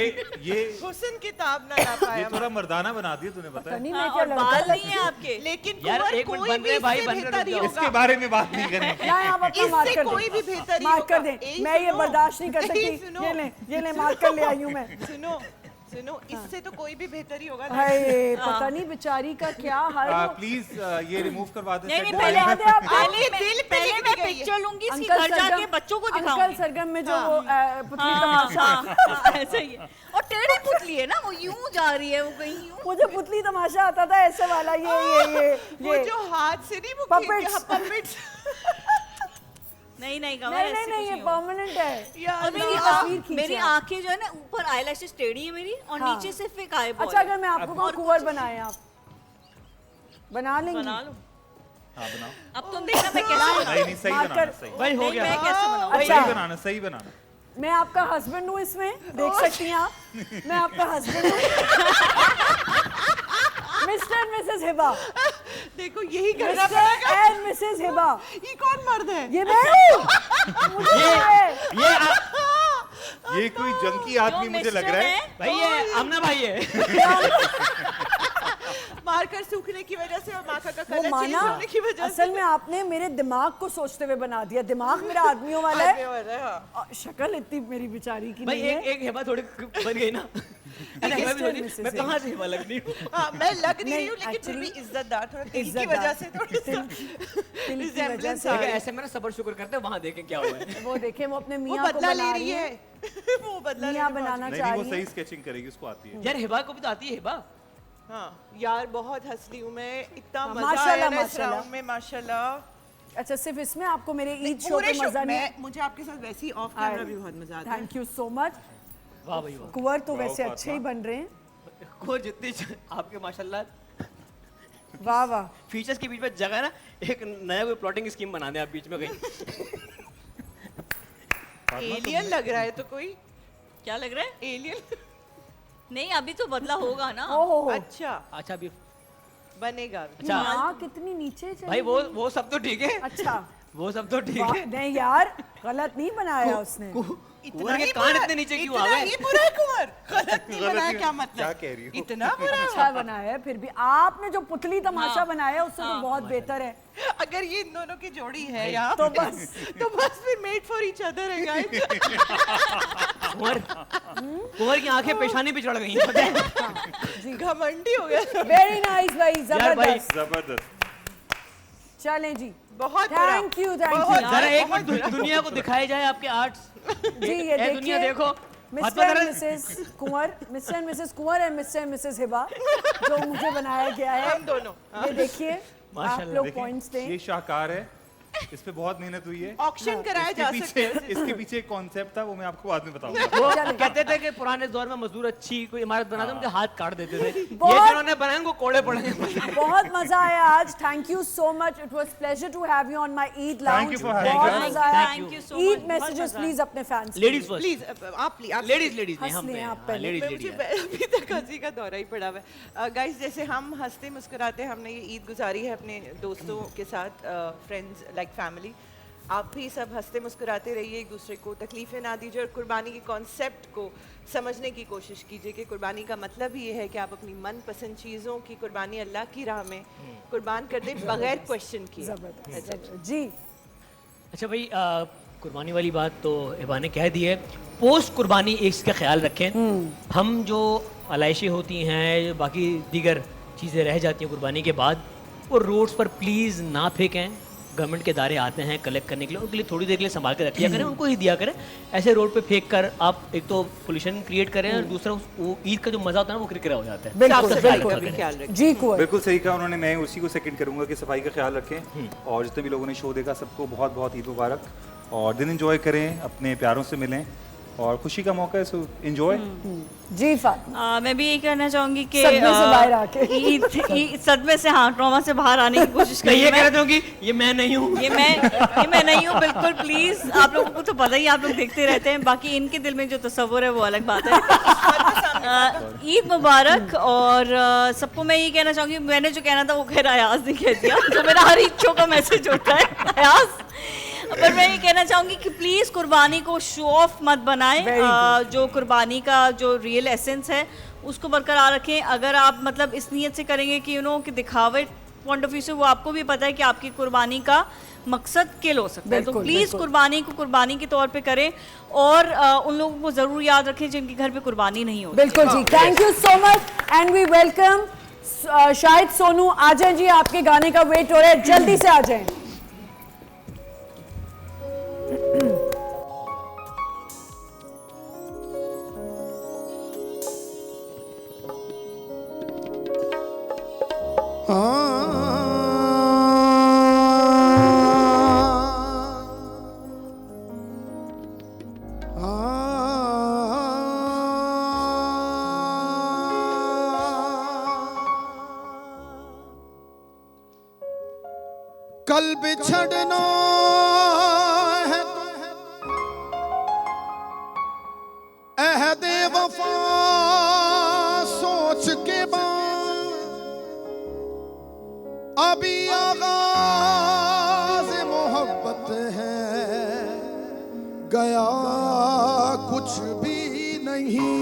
ये हुस्न किताब ना ला ये पाया। थोड़ा मर्दाना बना दिया तूने, पता है? नहीं हाँ, मैं क्या और लड़का बाल नहीं लगती है आपके। लेकिन यार, कुंवर एक मिनट कोई बन भी रहे भाई, इससे बन रहे, बेहतर ही रुक जाओ। इसके होगा। बारे में बात नहीं करनी। ना आप अपना इससे मार्कर कोई भी बेहतर ही मार्कर होगा। दे। यही मैं ये सुनो। बर्दाश्त नहीं कर यही सकती। सुनो। ये ले मार्कर ले आई हूँ मैं। सुनो सुनो, इससे तो कोई भी बेहतर ही होगा। हाय पता नहीं बेचारी का क्या हाल हो। प्लीज ये रिमूव करवा दे। नहीं, set नहीं, वो boy पहले में। याद है आपको? पहले दिल पे पहले लिख मैं दी गई है। पिक्चर लूंगी, इसकी अंकल घर जाके सरगम, बच्चों को अंकल दिखाऊंगी। सरगम में जो वो पुतली तमाशा, हाँ, ऐसा ही है। और टेढ़ी पुतली है ना, वो यूं जा रही है, वो कहीं यूं। वो जो पुतली तमाशा आता था ऐसे वाला, वो ये जो हाथ से नहीं, वो Puppets. पपेट्स। नहीं नहीं कमर नहीं ऐसे नहीं नहीं, कुछ ये नहीं होगा। परमानेंट है। यार और मेरी तस्वीर खींचे मेरी आप। आंखें जो है ना, ऊपर आईलैशेस टेढ़ी है मेरी, और हाँ। नीचे सिर्फ एक आई बॉल। अच्छा अगर मैं आपको कहूँ कुंवर बनाए, आप बना लेंगी? बना लो। हाँ बनाओ। अब तुम देखना मैं कैसे बनाऊं। नहीं नहीं, सही बनाना, मार्कर। सही भाई हो नहीं, गया। मैं कैसे बनाऊं? अच्छा। सही बनाना, सही बनाना। मैं आपका हस्बैंड हूँ, इसमें देख सकती हैं आप। मैं आपका हस्बैंड हूँ। मिस्टर मिसेस हिबा, देखो यही करना मिस्टर पड़ेगा। एंड मिसेस हिबा, ये कौन मर्द है? ये मैं हूँ। मुझे पता है। ये कोई जंकी आदमी मुझे लग रहा है। भाई ये आमना भाई है। मारकर सूखने की वजह से और माखा का वो कलर चेंज माना, होने की वजह से। असल में आपने मेरे दिमाग को सोचते हुए बना दिया। दिमाग मेरा आदमियों वाला है, और शक्ल इतनी मेरी बेचारी की भाई नहीं है। एक हेबा थोड़ी बन गई ना। अरे मैं भी Mr. and Sochi, Mrs. मैं कहाँ से हिबा लग रही हूँ? हाँ, मैं लग नहीं रही हूँ, लेकिन फिर actually- भी इज्जतदार, थोड़ा तिल की इज्जतदार। वजह से थोड़ा सा तिल की resemblance वजह से आ देखो, रही है। ऐसे में ना सबर शुक्र करते हैं, वहाँ देखें क्या हुआ है। वो देखे वो अपने वो मियाँ को बदला बना ले रही है। वो बदला मियाँ लेने बनाना नहीं चाह नहीं, वो रही सही है। स्केचिंग करेगी, उसको आती है। यार हिबा को भी तो आती है हिबा। हाँ यार, बहुत हंस रही हूँ मैं, इतना मजा माशाल्लाह, आया ना इस माशाल्लाह। राउंड में, माशाल्लाह। अच्छा, सिर्फ इसमें आपको मेरे ईद शो पूरे पे शो मजा नहीं में मुझे आपके साथ वैसे ही ऑफ कैमरा भी बहुत मजा आता है। Thank you so much. वाह भाई वाह। कुंवर तो वाह, वैसे फातिमा। अच्छे ही बन रहे हैं। को जितनी आपके माशाल्लाह वाह वाह। फीचर्स के बीच में जगह है ना, एक नया कोई प्लॉटिंग स्कीम बना दे आप बीच में कहीं। एलियन लग रहा है तो कोई क्या लग रहा है? एलियन। नहीं, अभी तो बदला होगा ना। ओहो अच्छा, अच्छा अभी बनेगा। अच्छा माँ कितनी नीचे चली भाई गई। वो सब तो ठीक है, अच्छा वो सब तो ठीक वाह, है। नहीं यार, गलत नहीं बनाया उसने। कुंवर के कान इतने नीचे क्यों आ इतना गए? ही बुरा है कुंवर? गलत नहीं गलत बनाया, नहीं- क्या मतलब? क्या कह रही हो? इतना बुरा है? अच्छा बनाया है, फिर भी आपने जो पुतली तमाशा बनाया है, उससे तो बहुत बेहतर है। अगर ये इन दोनों की जोड़ी है यहाँ तो बस फिर मेड फॉर ईच अदर है गाइस। कुंवर की आंखें पेशानी पे चढ़ गई, पता है? घमंडी हो गया। वेरी नाइस भाई, यार भाई, जबरदस्त। जबरदस्त। चलें जी, बहुत बुरा। थैंक यू थैंक बहुत यू। जरा एक मिनट दुनिया को दिखाए जाए आपके आर्ट्स। जी ये ए दुनिया देखिए, देखो, mister and Mrs Kunwar, mister and Mrs Kunwar and mister and Mrs Hiba, जो मुझे बनाया गया है। हम दोनों। ये देखिए, आप माशाल्लाह, लोग देखिए, पॉइंट्स ये दें। शाहकार है, इस पे बहुत मेहनत हुई है। ऑक्शन कराया जा सकता है। इसके पीछे एक कॉन्सेप्ट था, वो मैं आपको बाद में बताऊंगा। वो चलें। कहते थे कि पुराने दौर में मजदूर अच्छी कोई इमारत बनाते उनके हाथ काट देते थे, ये बहुत- जिन्होंने बनाए उनको कोड़े पड़े। बहुत मजा आया आज। Thank you so much, it was pleasure to have you on my Eid lounge. you for having बहुत us. मजा आया। Thank you so Eid much, messages बहुत मजा प्लीज अपने फैंस लेडीज फर्स्ट, प्लीज आप लेडीज लेडीज हंस हम लें पे आप पहले। लेडीज मुझे लेडीज अभी तक हंसी का दौरा ही पड़ा हुआ है। गाइस, जैसे हम हंसते मुस्कुराते हमने ये ईद गुजारी है अपने दोस्तों के साथ, फ्रेंड्स लाइक फैमिली। आप भी सब हंसते मुस्कुराते रहिए, एक दूसरे को तकलीफें ना दीजिए और कुर्बानी के कॉन्सेप्ट को समझने की कोशिश कीजिए कि कुर्बानी का मतलब ही ये है कि आप अपनी मनपसंद चीज़ों की कुर्बानी अल्लाह की राह में कुर्बान कर दें बगैर क्वेश्चन किए। जबरदस्त जी। अच्छा भाई, कुर्बानी वाली बात तो हिबा ने कह दी है। पोस्ट कुर्बानी एक चीज़ का ख्याल रखें, हम जो आलाइशें होती हैं, बाकी दीगर चीज़ें रह जाती हैं कुर्बानी के बाद, वो रोड्स पर प्लीज़ ना फेंकें। गवर्नमेंट के इदारे आते हैं कलेक्ट करने के लिए, उनके लिए थोड़ी देर के लिए संभाल के रखिया करें, उनको ही दिया करें। ऐसे रोड पे फेंक कर आप एक तो पोल्यूशन क्रिएट करें और दूसरा वो ईद का जो मज़ा होता है ना वो किरकिरा हो जाता है। बिल्कुल साफ सफाई बिल्कुल का भी ख्याल रखें। जी कुंवर। बिल्कुल सही कहा उन्होंने, मैं उसी को सेकंड करूंगा कि सफाई का ख्याल रखें। और जितने भी लोगों ने शो देखा सबको बहुत बहुत ईद मुबारक, और दिन एंजॉय करें, अपने प्यारों से मिलें, और खुशी का मौका है, सो एंजॉय। जी फातिमा। मैं भी यही कहना चाहूंगी कि सदमे से बाहर आके। सदमे से, हाँ, ट्रॉमा से बाहर आने की कोशिश मैं ये करिए। कह रहा हूँ कि ये मैं नहीं हूँ, ये मैं नहीं हूँ, बिल्कुल प्लीज। आप लोगों को तो पता ही, आप लोग देखते रहते हैं, बाकी इनके दिल में जो तस्वुर है वो अलग बात है। ईद मुबारक। और सबको मैं ये कहना चाहूंगी, मैंने जो कहना था वो खैर अयाज ने कह दिया, जो मेरा हर ईद शो का मैसेज होता है अयाज। पर मैं ये कहना चाहूंगी कि प्लीज कुर्बानी को शो ऑफ मत बनाएं। जो कुर्बानी का जो रियल एसेंस है उसको बरकरार रखें। अगर आप मतलब इस नीयत से करेंगे कि कि दिखावे पॉइंट ऑफ व्यू से, वो आपको भी पता है कि आपकी कुर्बानी का मकसद किल हो सकता है, तो बिल्कुल, प्लीज़ बिल्कुल। कुर्बानी को कुर्बानी के तौर पे करें। और उन लोगों को ज़रूर याद रखें जिनके घर पे कुर्बानी नहीं होती। बिल्कुल जी, thank you so much and we welcome Shahid Sonu. आ जाएं जी, आपके गाने का वेट हो रहा है, जल्दी से आ जाएं। कल बिछड़ना है अहदे वफा सोच के बाद, अभी आगाज मोहब्बत है, गया कुछ भी नहीं।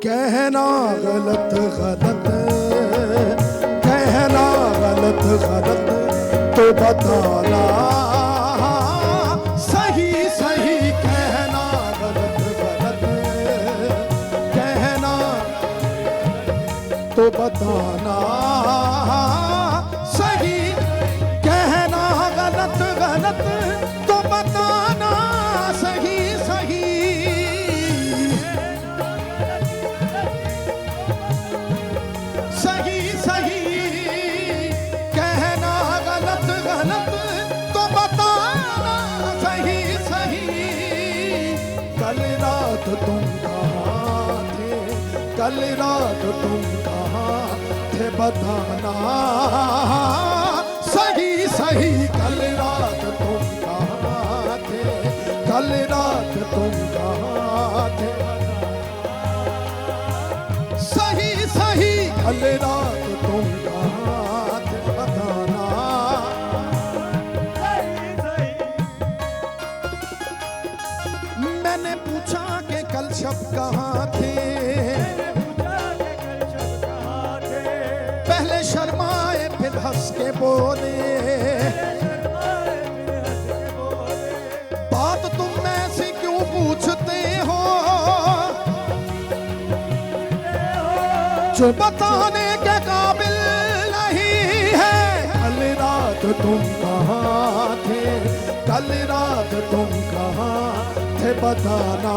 कहना गलत गलत, कहना गलत गलत तो बताना सही सही, कहना गलत बताना सही, कहना गलत गलत तो बताना सही सही। सही सही कहना गलत गलत तो बताना सही सही। कल रात तुम कहाँ थे, कल रात तुम कहाँ थे बताना सही सही। कल रात तुम कहाँ थे, कल रात तुम कहाँ थे सही सही। कल रात तुम कहाँ थे बताना। मैंने पूछा कि कल शब कहाँ थे, पहले शर्माए फिर हंस के बोले, बात तुम ऐसी क्यों पूछते हो जो बताने के काबिल नहीं है। कल रात तुम कहाँ थे, कल रात तुम कहाँ थे बताना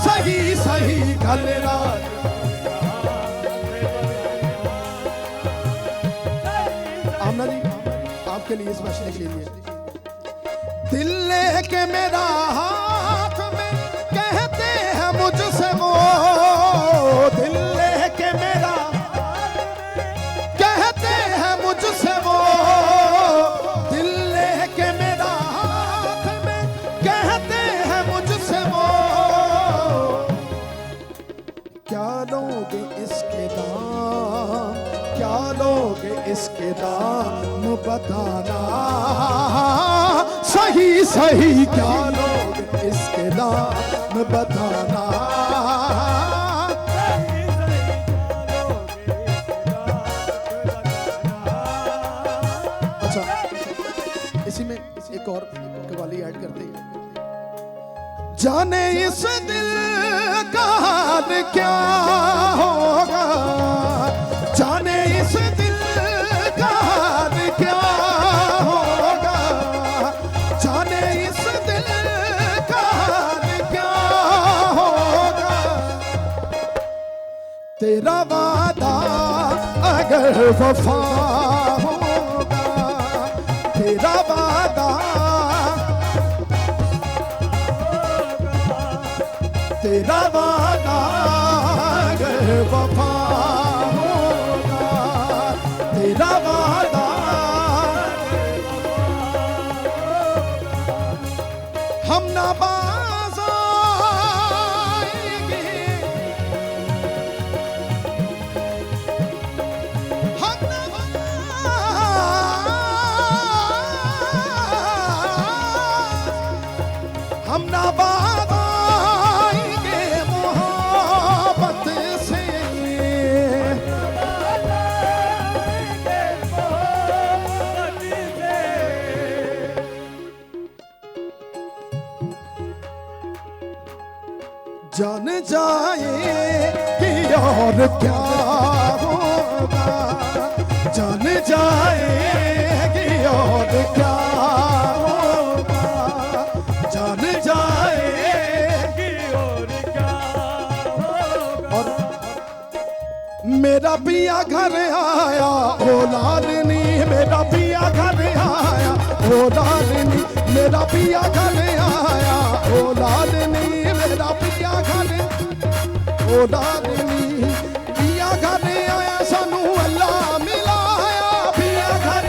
सही सही। कल रात आमना जी आपके लिए स्पेशली के लिए। दिल लेके मेरा हाथ में कहते हैं मुझसे वो, दिल लेके मेरा कहते हैं मुझसे वो, दिल लेके मेरा हाथ में कहते हैं मुझसे वो। क्या लोगे इसके दाम, क्या लोगे इसके दाम बताना सही सही। क्या लोगे इसके दाम बताना। अच्छा इसी में एक और कव्वाली ऐड करते हैं। जाने इस दिल का हाल क्या होगा, जाने इस दिल का हाल क्या होगा, जाने इस दिल का हाल क्या होगा। तेरा वादा अगर वफा होगा, तेरा वादा तेरा वादा अगर वफा होगा, तेरा वादा हम ना बाज़ आएंगे, हम ना हम ना बाज़ आएंगे मोहब्बत से। जान जाए कि और क्या होगा, जान जाए कि और क्या होगा, जान जाए कि और क्या होगा। और मेरा पिया घर आया ओ लालनी, मेरा पिया घर आया ओ लालनी, मेरा पिया घर आया ओ लालनी, मेरा पिया घर ओ लालनी। पिया घर आया सानू अल्लाह मिलाया, पिया घर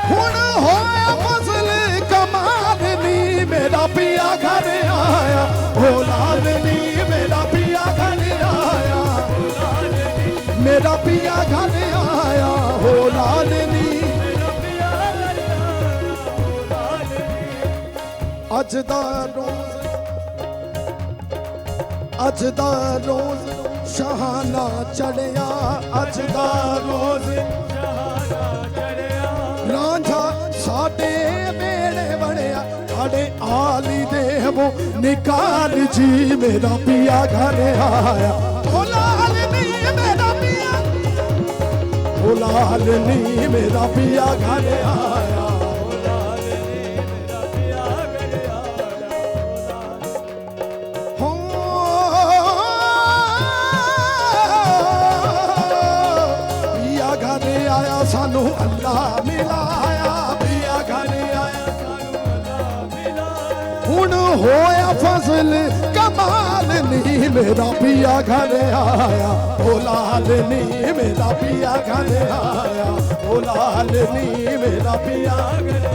हुण होया फजल कमालनी, मेरा पिया घर आया ओ लालनी, मेरा पिया घर आया, मेरा पिया घर आया ओ लालनी। अज दा रोज, अज दा रोज शहाना चढ़िया, अज दा रोज रांझा साडे वेड़े बड़िया, साडे आली देवो निकाल जी, मेरा पिया घर आया लाल नी मेरा पिया घर आया हो पिया घर आया सानू अल्लाह मिलाया पिया घर आया सानू अल्लाह मिलाया हुण होया फजल कमाल नी मेरा पिया घर आया ओ लाल नी मेरा पिया घर आया ओ लाल नी मेरा पिया घर